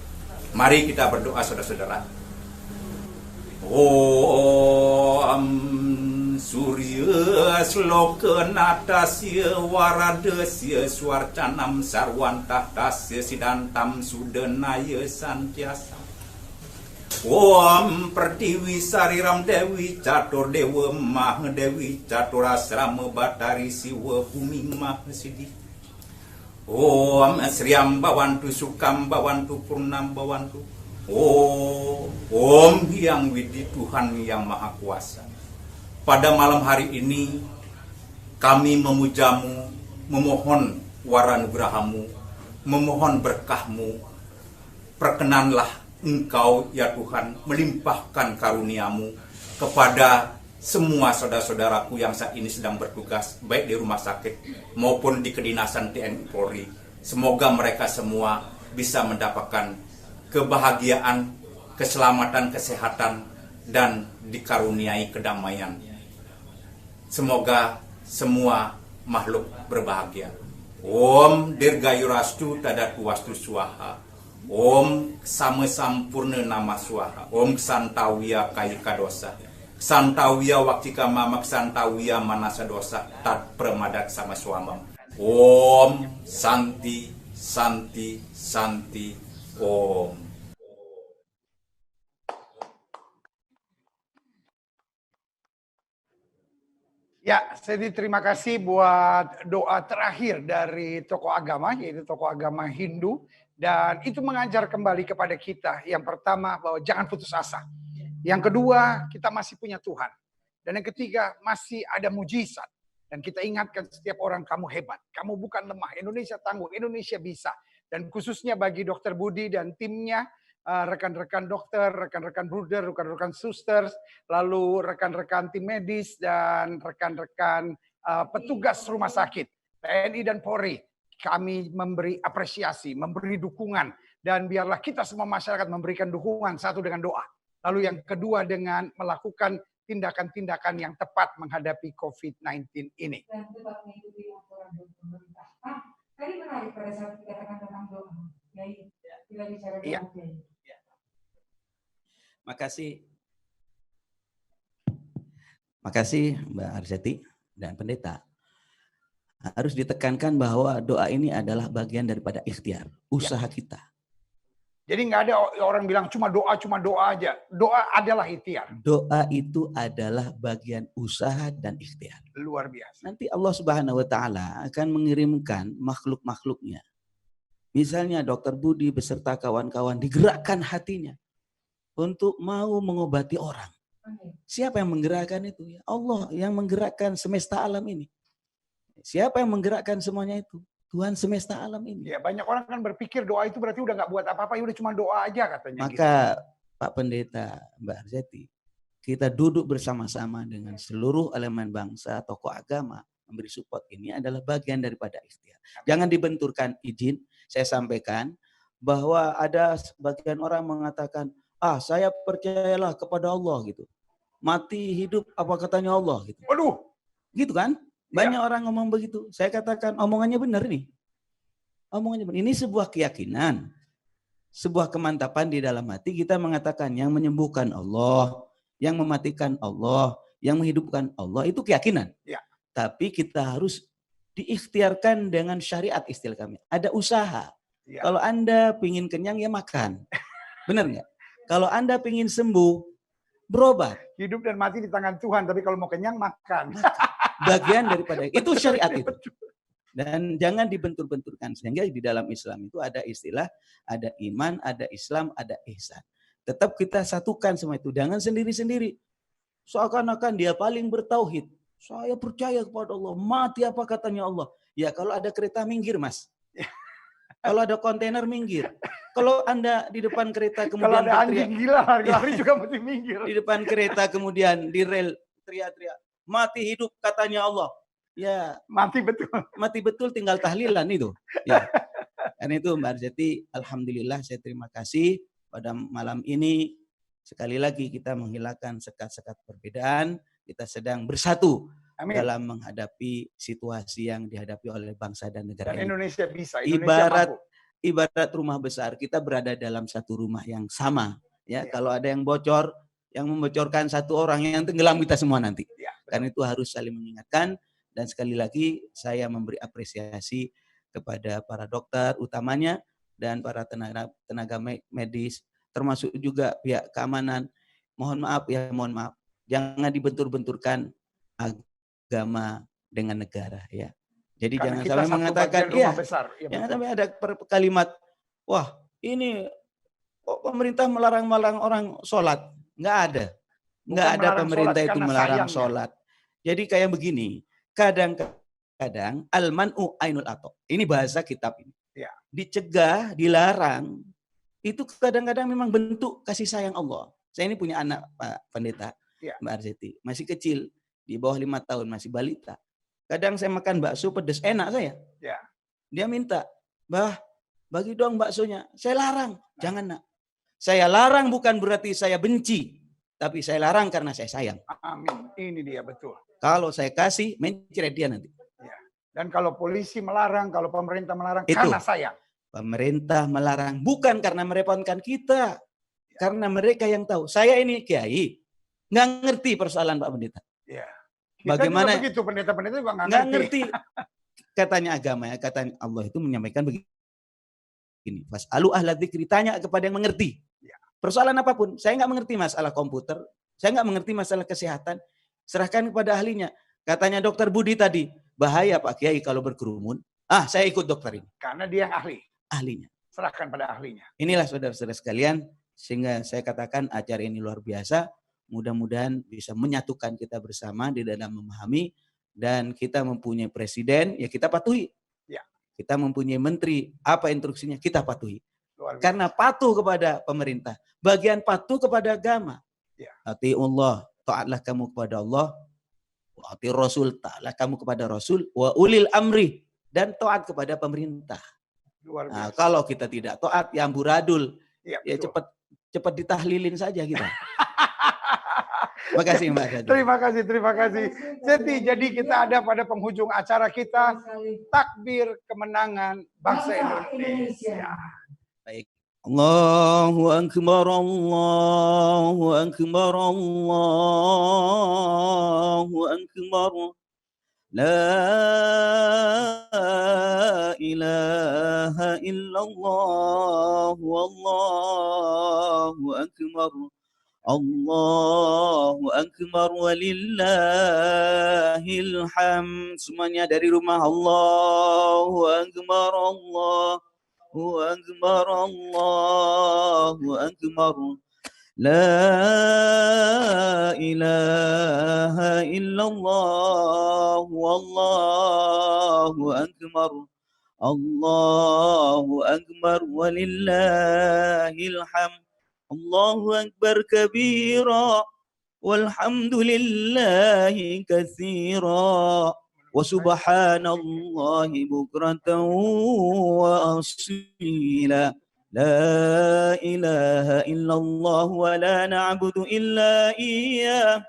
Mari kita berdoa saudara-saudara. Om Surya Sloka Natasya Waradasya Swarcanam Sarwantah Tasya Sidantam Sudanaya Santiasa. Om Pertiwi Sariram Dewi Catur Dewa Maha Dewi Catur Asrama Batari Siwa Bumi Maha Sidi. Om Sriam Bawantu Sukam Bawantu Purnam Bawantu. Om Hyang Widi Tuhan Yang Maha Kuasa. Pada malam hari ini kami memujamu, memohon waranugrahamu, memohon berkahmu. Perkenanlah Engkau ya Tuhan melimpahkan karuniamu kepada semua saudara-saudaraku yang saat ini sedang bertugas baik di rumah sakit maupun di kedinasan TNI Polri. Semoga mereka semua bisa mendapatkan kebahagiaan, keselamatan, kesehatan, dan dikaruniai kedamaian. Semoga semua makhluk berbahagia. Om Dirgayurastu Tadatu Wastu Swaha. Om Sama Sampurna Nama Swaha. Om Santawiya Kayika Dosa. Santawiya Waktika Mamak Santawiya Manasa Dosa. Tat Pramadak Sama Swamam. Om Santi Santi Santi Om. Ya, jadi terima kasih buat doa terakhir dari tokoh agama, yaitu tokoh agama Hindu. Dan itu mengajar kembali kepada kita. Yang pertama, bahwa jangan putus asa. Yang kedua, kita masih punya Tuhan. Dan yang ketiga, masih ada mujizat. Dan kita ingatkan setiap orang, kamu hebat. Kamu bukan lemah. Indonesia tangguh. Indonesia bisa. Dan khususnya bagi Dr. Budi dan timnya, rekan-rekan dokter, rekan-rekan bruder, rekan-rekan sisters, lalu rekan-rekan tim medis, dan rekan-rekan petugas rumah sakit, TNI dan Polri. Kami memberi apresiasi, memberi dukungan, dan biarlah kita semua masyarakat memberikan dukungan, satu dengan doa. Lalu yang kedua dengan melakukan tindakan-tindakan yang tepat menghadapi COVID-19 ini. Dan tetap mengikuti aturan dari pemerintah. Tadi menarik pada saat dikatakan tentang doa. Kita bicara doa. Makasih Mbak Arseti dan Pendeta. Harus ditekankan bahwa doa ini adalah bagian daripada ikhtiar, usaha kita. Jadi nggak ada orang bilang cuma doa aja. Doa adalah ikhtiar. Doa itu adalah bagian usaha dan ikhtiar. Luar biasa. Nanti Allah Subhanahu wa Ta'ala akan mengirimkan makhluk-makhluknya. Misalnya Dr. Budi beserta kawan-kawan digerakkan hatinya untuk mau mengobati orang. Siapa yang menggerakkan itu? Allah yang menggerakkan semesta alam ini. Siapa yang menggerakkan semuanya itu? Tuhan semesta alam ini. Ya, banyak orang kan berpikir doa itu berarti udah nggak buat apa-apa, udah cuma doa aja katanya. Maka gitu. Pak Pendeta, Mbak Arzeti, kita duduk bersama-sama dengan seluruh elemen bangsa, tokoh agama, memberi support ini adalah bagian daripada ikhtiar. Jangan dibenturkan. Izin saya sampaikan bahwa ada sebagian orang mengatakan, Saya percayalah kepada Allah gitu. Mati hidup apa katanya Allah gitu. Waduh. Gitu kan? Banyak orang ngomong begitu. Saya katakan omongannya benar nih. Omongannya benar. Ini sebuah keyakinan. Sebuah kemantapan di dalam hati kita mengatakan yang menyembuhkan Allah, yang mematikan Allah, yang menghidupkan Allah, itu keyakinan. Ya. Tapi kita harus diikhtiarkan dengan syariat istilah kami. Ada usaha. Ya. Kalau Anda pingin kenyang ya makan. Benar nggak? Kalau Anda pingin sembuh, berobat. Hidup dan mati di tangan Tuhan, tapi kalau mau kenyang makan. Bagian daripada itu syariat itu. Dan jangan dibentur-benturkan. Sehingga di dalam Islam itu ada istilah, ada iman, ada Islam, ada ihsan. Tetap kita satukan semua itu. Jangan sendiri-sendiri. Seakan-akan dia paling bertauhid. Saya percaya kepada Allah. Mati apa katanya Allah. Ya kalau ada kereta minggir mas. Kalau ada kontainer minggir. Kalau Anda di depan kereta kemudian kalau ada anjing gila lari-lari juga mesti minggir. Di depan kereta kemudian di rel teriak-teriak. Mati hidup katanya Allah. Ya mati betul. Mati betul tinggal tahlilan itu. Ya. Karena itu Mbak Arzeti, alhamdulillah saya terima kasih pada malam ini. Sekali lagi kita menghilangkan sekat-sekat perbedaan. Kita sedang bersatu. Amin. Dalam menghadapi situasi yang dihadapi oleh bangsa dan negara dan ini. Indonesia bisa. Indonesia ibarat rumah besar, kita berada dalam satu rumah yang sama. Ya, kalau ada yang bocor, yang membocorkan satu orang, yang tenggelam kita semua nanti. Ya, karena itu harus saling mengingatkan. Dan sekali lagi saya memberi apresiasi kepada para dokter utamanya dan para tenaga medis, termasuk juga pihak keamanan. Mohon maaf ya, mohon maaf. Jangan dibentur-benturkan agama dengan negara ya. Jadi karena jangan sampai mengatakan jangan sampai ada kalimat wah ini pemerintah melarang orang sholat. Nggak ada. Nggak ada pemerintah itu melarang sholat. Jadi kayak begini, kadang-kadang al-man'u ainul ato. Ini bahasa kitab ini. Ya. Dicegah, dilarang, itu kadang-kadang memang bentuk kasih sayang Allah. Saya ini punya anak Pak Pendeta, Mbak Arzeti, masih kecil, di bawah 5 tahun, masih balita. Kadang saya makan bakso pedas, enak saya. Ya. Dia minta, Bah, bagi dong baksonya. Saya larang, jangan nak. Saya larang bukan berarti saya benci, tapi saya larang karena saya sayang. Amin, ini dia betul. Kalau saya kasih, mencret dia nanti. Ya. Dan kalau polisi melarang, kalau pemerintah melarang, itu, karena sayang. Pemerintah melarang bukan karena merepotkan kita, karena mereka yang tahu. Saya ini kiai, nggak ngerti persoalan Pak Pendeta. Ya. Bagaimana? Begitu pendeta-pendeta juga nggak ngerti. Katanya agama ya, katanya Allah itu menyampaikan begini. Fas'alu ahla dzikri, tanya kepada yang mengerti. Ya. Persoalan apapun, saya nggak mengerti masalah komputer, saya nggak mengerti masalah kesehatan, serahkan kepada ahlinya. Katanya dokter Budi tadi, bahaya Pak Kiai kalau berkerumun. Saya ikut dokter ini. Karena dia yang ahli. Ahlinya. Serahkan pada ahlinya. Inilah saudara-saudara sekalian, sehingga saya katakan acara ini luar biasa. Mudah-mudahan bisa menyatukan kita bersama di dalam memahami, dan kita mempunyai presiden, ya kita patuhi. Ya. Kita mempunyai menteri, apa instruksinya kita patuhi. Karena patuh kepada pemerintah, bagian patuh kepada agama. Ya. Atiullah, taatlah kamu kepada Allah. Wa ati Rasul, taatlah kamu kepada Rasul. Wa ulil amri, dan taat kepada pemerintah. Nah, kalau kita tidak taat, ya amburadul, ya cepat ditahlilin saja kita. Makasih Mbak Zati. Terima kasih. Jadi kita ada pada penghujung acara kita, takbir kemenangan bangsa Indonesia. Baik. Allahu akbar, Allahu akbar, Allahu akbar. La ilaha illallah, wallahu akbar. Allahu akbar walillahil hamd. Semuanya dari rumah. Allahu akbar, Allahu akbar, Allahu akbar. La ilaha illallah, wallahu akbar. Allahu akbar walillahil hamd. Allahu akbar kabira walhamdulillahi katsira wa subhanallahi bukratan wa asila. لا إله إلا الله ولا نعبد إلا إياه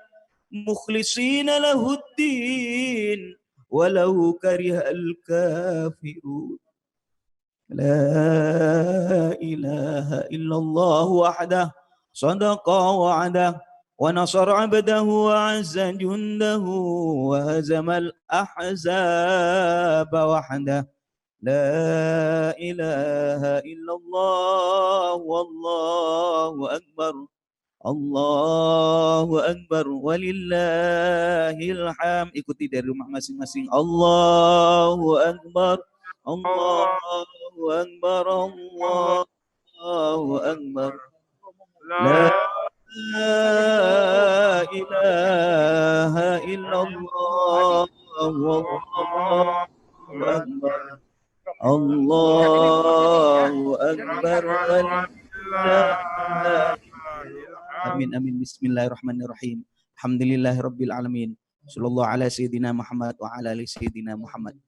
مخلصين له الدين ولو كره الكافرون لا إله إلا الله وحده صدق وعده ونصر عبده وعز جنده وهزم الأحزاب وحده لا إله إلا الله والله أكبر Allahu Akbar walillahil hamd. Ikuti dari rumah masing-masing. Allahu Akbar, Allahu Akbar, Allahu Akbar. La ilaha illallah, Allahu Akbar, Allahu Akbar. Amin amin. Bismillahirrahmanirrahim. Alhamdulillahirabbil alamin. Sallallahu ala sayyidina Muhammad wa ala ali sayyidina Muhammad.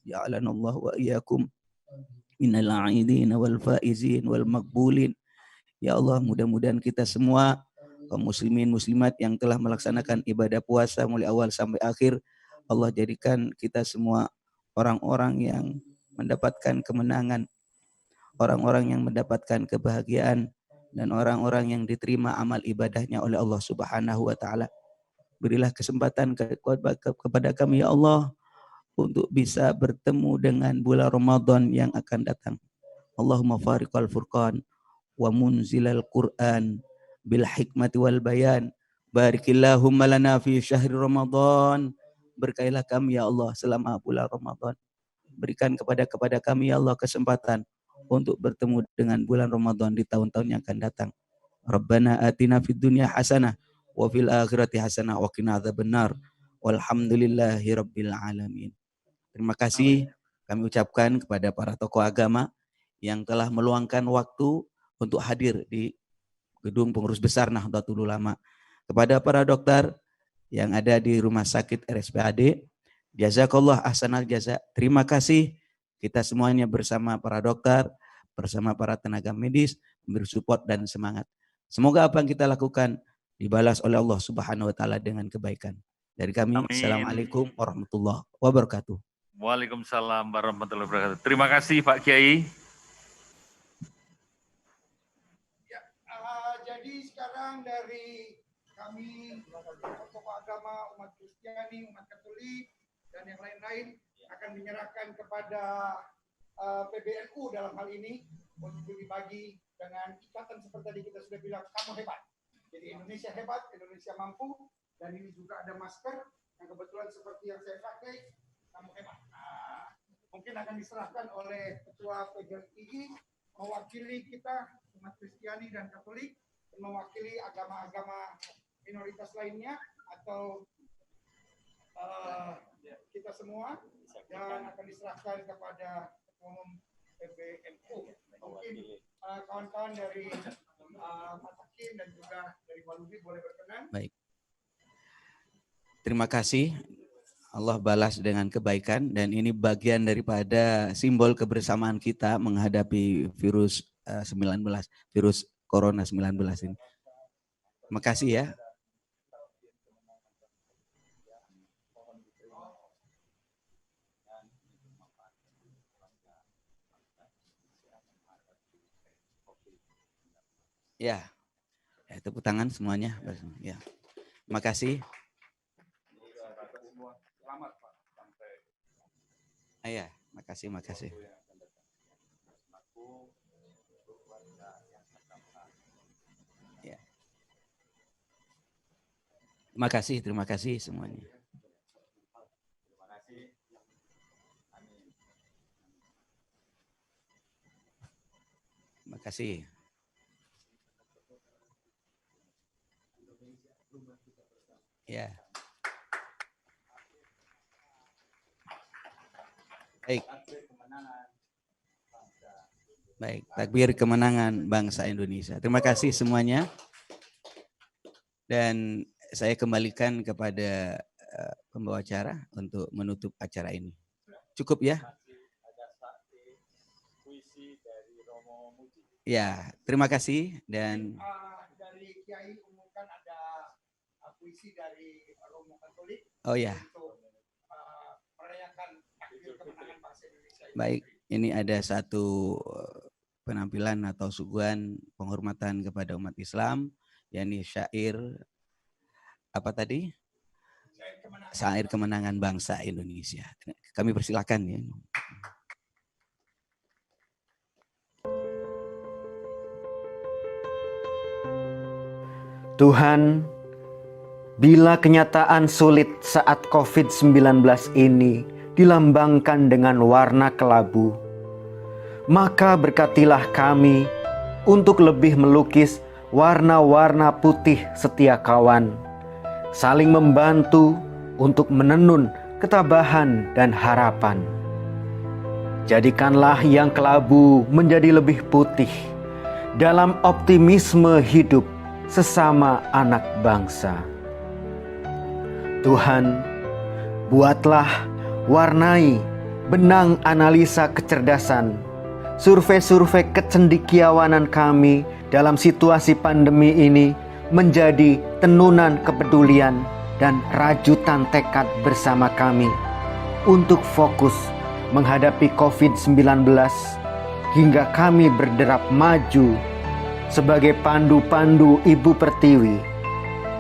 Ja'alanallahu wa iyyakum minal a'idin wal faizin wal maqbulin. Ya Allah, mudah-mudahan kita semua kaum muslimin muslimat yang telah melaksanakan ibadah puasa mulai awal sampai akhir, Allah jadikan kita semua orang-orang yang mendapatkan kemenangan, orang-orang yang mendapatkan kebahagiaan, dan orang-orang yang diterima amal ibadahnya oleh Allah Subhanahu wa taala. Berilah kesempatan kepada kami ya Allah untuk bisa bertemu dengan bulan Ramadan yang akan datang. Allahumma fariqal furqan wa munzilal Qur'an bil hikmati wal bayan. Barikillahumma lana fi syahri Ramadan. Berkailah kami ya Allah selama bulan Ramadan. Berikan kepada kami ya Allah kesempatan untuk bertemu dengan bulan Ramadan di tahun-tahun yang akan datang. Rabbana atina fid dunya hasanah wa fil akhirati hasanah wa qina adzabannar. Walhamdulillahi rabbil alamin. Terima kasih kami ucapkan kepada para tokoh agama yang telah meluangkan waktu untuk hadir di gedung pengurus besar Nahdlatul Ulama. Kepada para dokter yang ada di rumah sakit RSPAD, jazakallah ahsanal jaza. Terima kasih. Kita semuanya bersama para dokter, bersama para tenaga medis, memberi support dan semangat. Semoga apa yang kita lakukan dibalas oleh Allah Subhanahu wa taala dengan kebaikan. Dari kami, Amin. Assalamualaikum warahmatullahi wabarakatuh. Waalaikumsalam warahmatullahi wabarakatuh. Terima kasih Pak Kiai. Ya, jadi sekarang dari kami tokoh agama, umat Kristiani, umat Katolik, dan yang lain-lain akan menyerahkan kepada PBNU dalam hal ini untuk dibagi dengan ikatan seperti tadi kita sudah bilang, kamu hebat. Jadi Indonesia hebat, Indonesia mampu, dan ini juga ada masker yang kebetulan seperti yang saya pakai, kamu hebat. Nah, mungkin akan diserahkan oleh Ketua PGRI mewakili kita umat Kristiani dan Katolik, mewakili agama-agama minoritas lainnya atau kita semua, dan akan diserahkan kepada umum PBNU. Mungkin kawan-kawan dari Pak Hakim dan juga dari Walubi boleh berkenan. Baik. Terima kasih. Allah balas dengan kebaikan, dan ini bagian daripada simbol kebersamaan kita menghadapi virus 19, virus Corona 19 ini. Terima kasih ya. Ya, tepuk tangan semuanya. Ya, terima kasih. Ya, makasih. Ya. Terima kasih semuanya. Terima kasih. Ya. Baik, takbir kemenangan bangsa Indonesia. Terima kasih semuanya. Dan saya kembalikan kepada pembawa acara untuk menutup acara ini. Cukup ya? Ya, terima kasih dan dari Kiai umumkan ada puisi dari Romo Katolik. oh ya. Untuk merayakan akhir kemenangan bangsa Indonesia. Baik, ini ada satu penampilan atau suguhan penghormatan kepada umat Islam, yakni syair apa tadi? Syair kemenangan bangsa Indonesia. Kami persilakan ya. Tuhan, bila kenyataan sulit saat COVID-19 ini dilambangkan dengan warna kelabu, maka berkatilah kami untuk lebih melukis warna-warna putih setia kawan, saling membantu untuk menenun ketabahan dan harapan. Jadikanlah yang kelabu menjadi lebih putih dalam optimisme hidup sesama anak bangsa. Tuhan, buatlah, warnai benang analisa kecerdasan, survei-survei kecendikiawanan kami dalam situasi pandemi ini menjadi tenunan kepedulian dan rajutan tekad bersama kami untuk fokus menghadapi COVID-19 hingga kami berderap maju sebagai pandu-pandu Ibu Pertiwi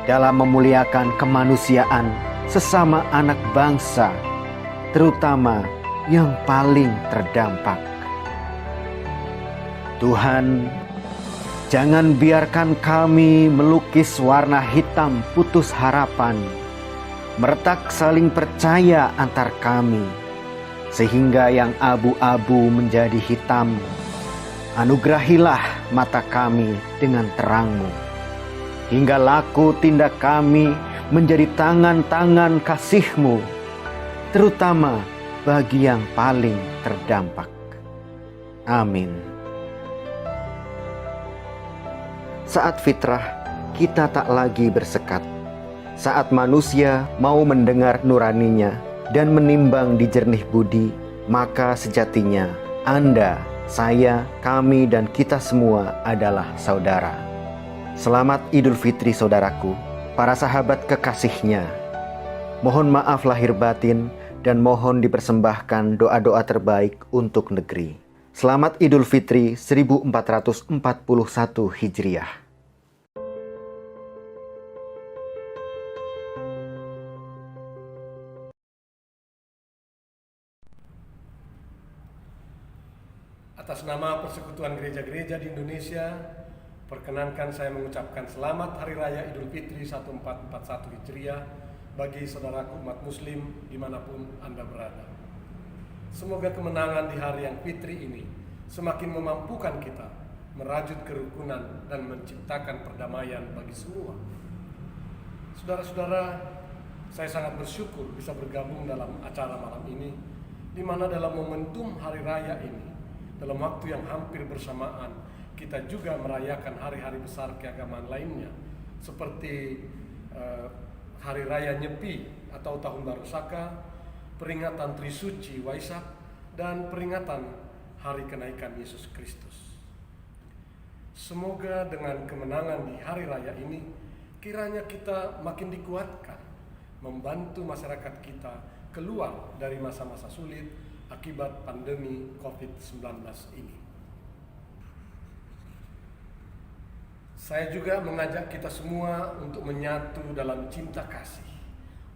dalam memuliakan kemanusiaan sesama anak bangsa, terutama yang paling terdampak. Tuhan, jangan biarkan kami melukis warna hitam putus harapan, meretak saling percaya antar kami, sehingga yang abu-abu menjadi hitam. Anugerahilah mata kami dengan terang-Mu, hingga laku tindak kami menjadi tangan-tangan kasih-Mu, terutama bagi yang paling terdampak. Amin. Saat fitrah, kita tak lagi bersekat. Saat manusia mau mendengar nuraninya dan menimbang di jernih budi, maka sejatinya Anda, saya, kami, dan kita semua adalah saudara. Selamat Idul Fitri saudaraku, para sahabat kekasihnya. Mohon maaf lahir batin dan mohon dipersembahkan doa-doa terbaik untuk negeri. Selamat Idul Fitri 1441 Hijriah. Atas nama Persekutuan Gereja-Gereja di Indonesia, perkenankan saya mengucapkan selamat Hari Raya Idul Fitri 1441 Hijriah bagi saudaraku umat muslim dimanapun Anda berada. Semoga kemenangan di hari yang fitri ini semakin memampukan kita merajut kerukunan dan menciptakan perdamaian bagi semua. Saudara-saudara, saya sangat bersyukur bisa bergabung dalam acara malam ini, di mana dalam momentum Hari Raya ini, dalam waktu yang hampir bersamaan, kita juga merayakan hari-hari besar keagamaan lainnya, seperti Hari Raya Nyepi atau Tahun Baru Saka, peringatan Trisuci Waisak, dan peringatan Hari Kenaikan Yesus Kristus. Semoga dengan kemenangan di Hari Raya ini, kiranya kita makin dikuatkan, membantu masyarakat kita keluar dari masa-masa sulit akibat pandemi COVID-19 ini. Saya juga mengajak kita semua untuk menyatu dalam cinta kasih,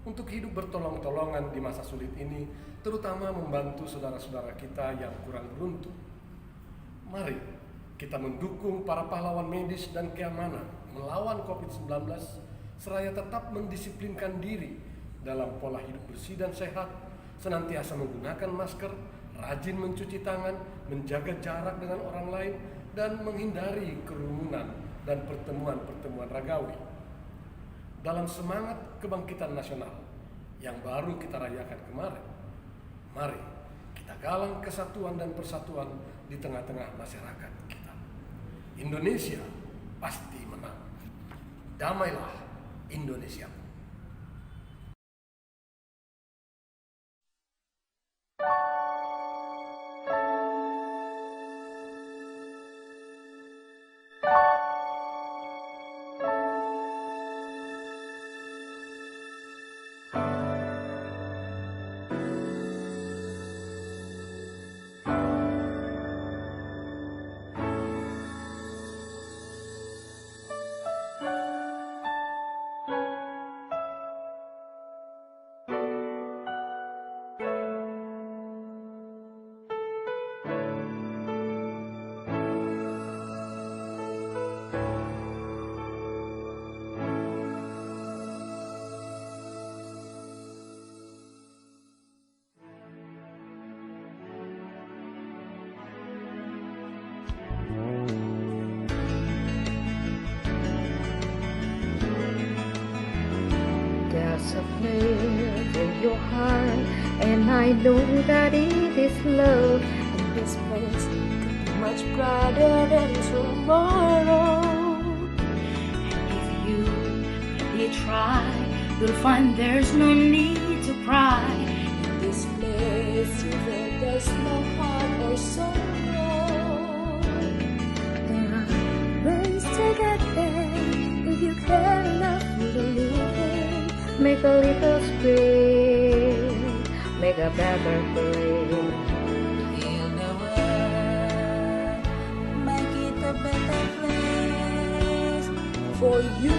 untuk hidup bertolong-tolongan di masa sulit ini, terutama membantu saudara-saudara kita yang kurang beruntung. Mari kita mendukung para pahlawan medis dan keamanan melawan COVID-19, seraya tetap mendisiplinkan diri dalam pola hidup bersih dan sehat, senantiasa menggunakan masker, rajin mencuci tangan, menjaga jarak dengan orang lain, dan menghindari kerumunan dan pertemuan-pertemuan ragawi. Dalam semangat kebangkitan nasional yang baru kita rayakan kemarin, mari kita galang kesatuan dan persatuan di tengah-tengah masyarakat kita. Indonesia pasti menang. Damailah Indonesia. I know that it is love, and this place could be much brighter than tomorrow. And if you really try, you'll find there's no need to cry. In this place, you feel there's no harm or sorrow. There are ways to get there if you care enough for the living. Make a little space, make a better place. Heal the world, make it a better place for you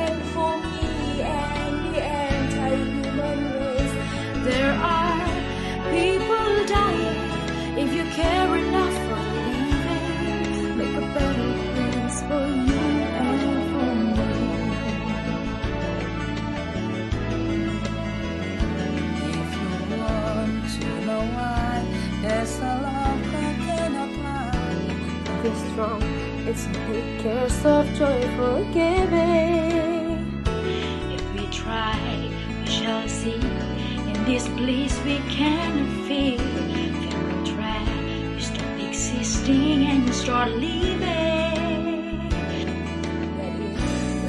and for me and the anti-human race. There are people dying. If you care enough for living, make a better place for you and for me. If you want to know why, there's a love that cannot lie. Be strong, it's big cares of joyful giving. If we try, we shall see. In this bliss we cannot feel. If you try, you stop existing and you start living.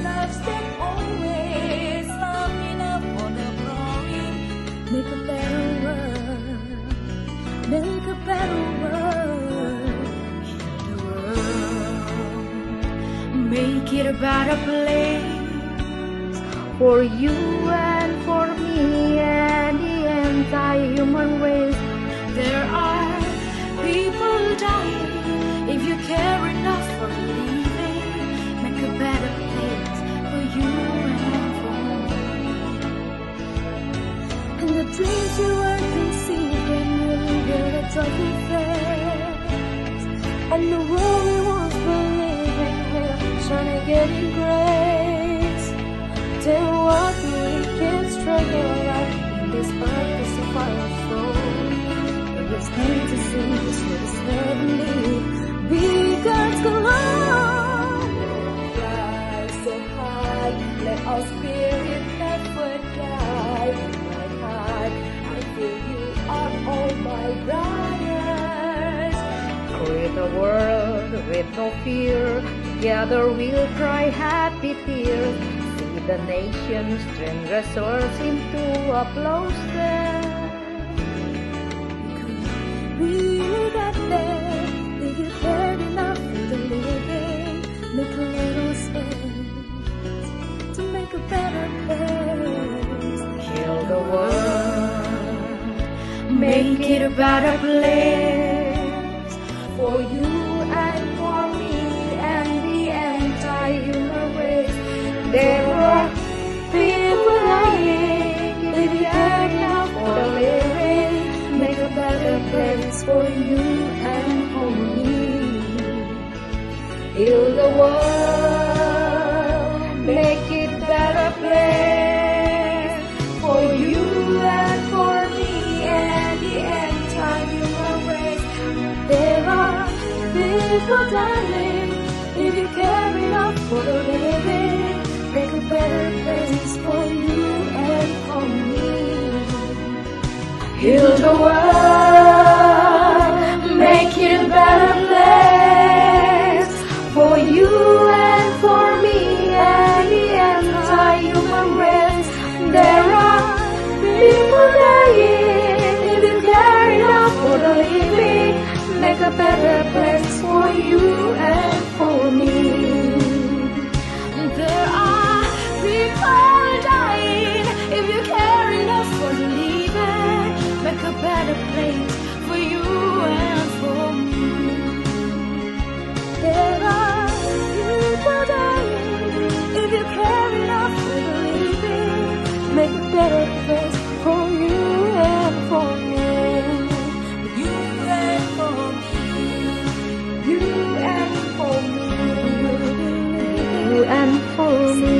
Love's that always love enough for the glory. Make a better world, make a better world. Heal the world, make it a better place for you and for me and the anti-human race. There are people dying. If you care enough for living, make a better place for you and for me. And the dreams you were conceived in really build a joyful face. And the world we once believed in will shine again in grace. Then what do we keep struggling like in this purpose of our soul? But it's time to see this what is heavenly. Be God's glory. Fly so high, let our spirit never die. My heart, I feel you are all my brothers. Create a world with no fear. Together we'll cry happy tears. The nation's turn resource into applause there. Really got there. If you cared enough for the living, make a little space to make a better place. Heal the world, make it a better place for you and for me and the anti-human race. There are people dying. If you care enough for the living, make a better place for you and for me. Heal the world, make it a better place for you and for me and the anti-human race. There are people dying. If you care enough for the living, make a better place for you and for me. Heal the world, make it a better place for you and for me and the anti-human race. There are people dying. If you care enough for the living, make a better place for you and for me. There are people dying. If you care enough for the living, make a better place for you and for me. There are people dying. If you care enough for the living, make a better place for you and for me. You and for me. You and for me. You and for me.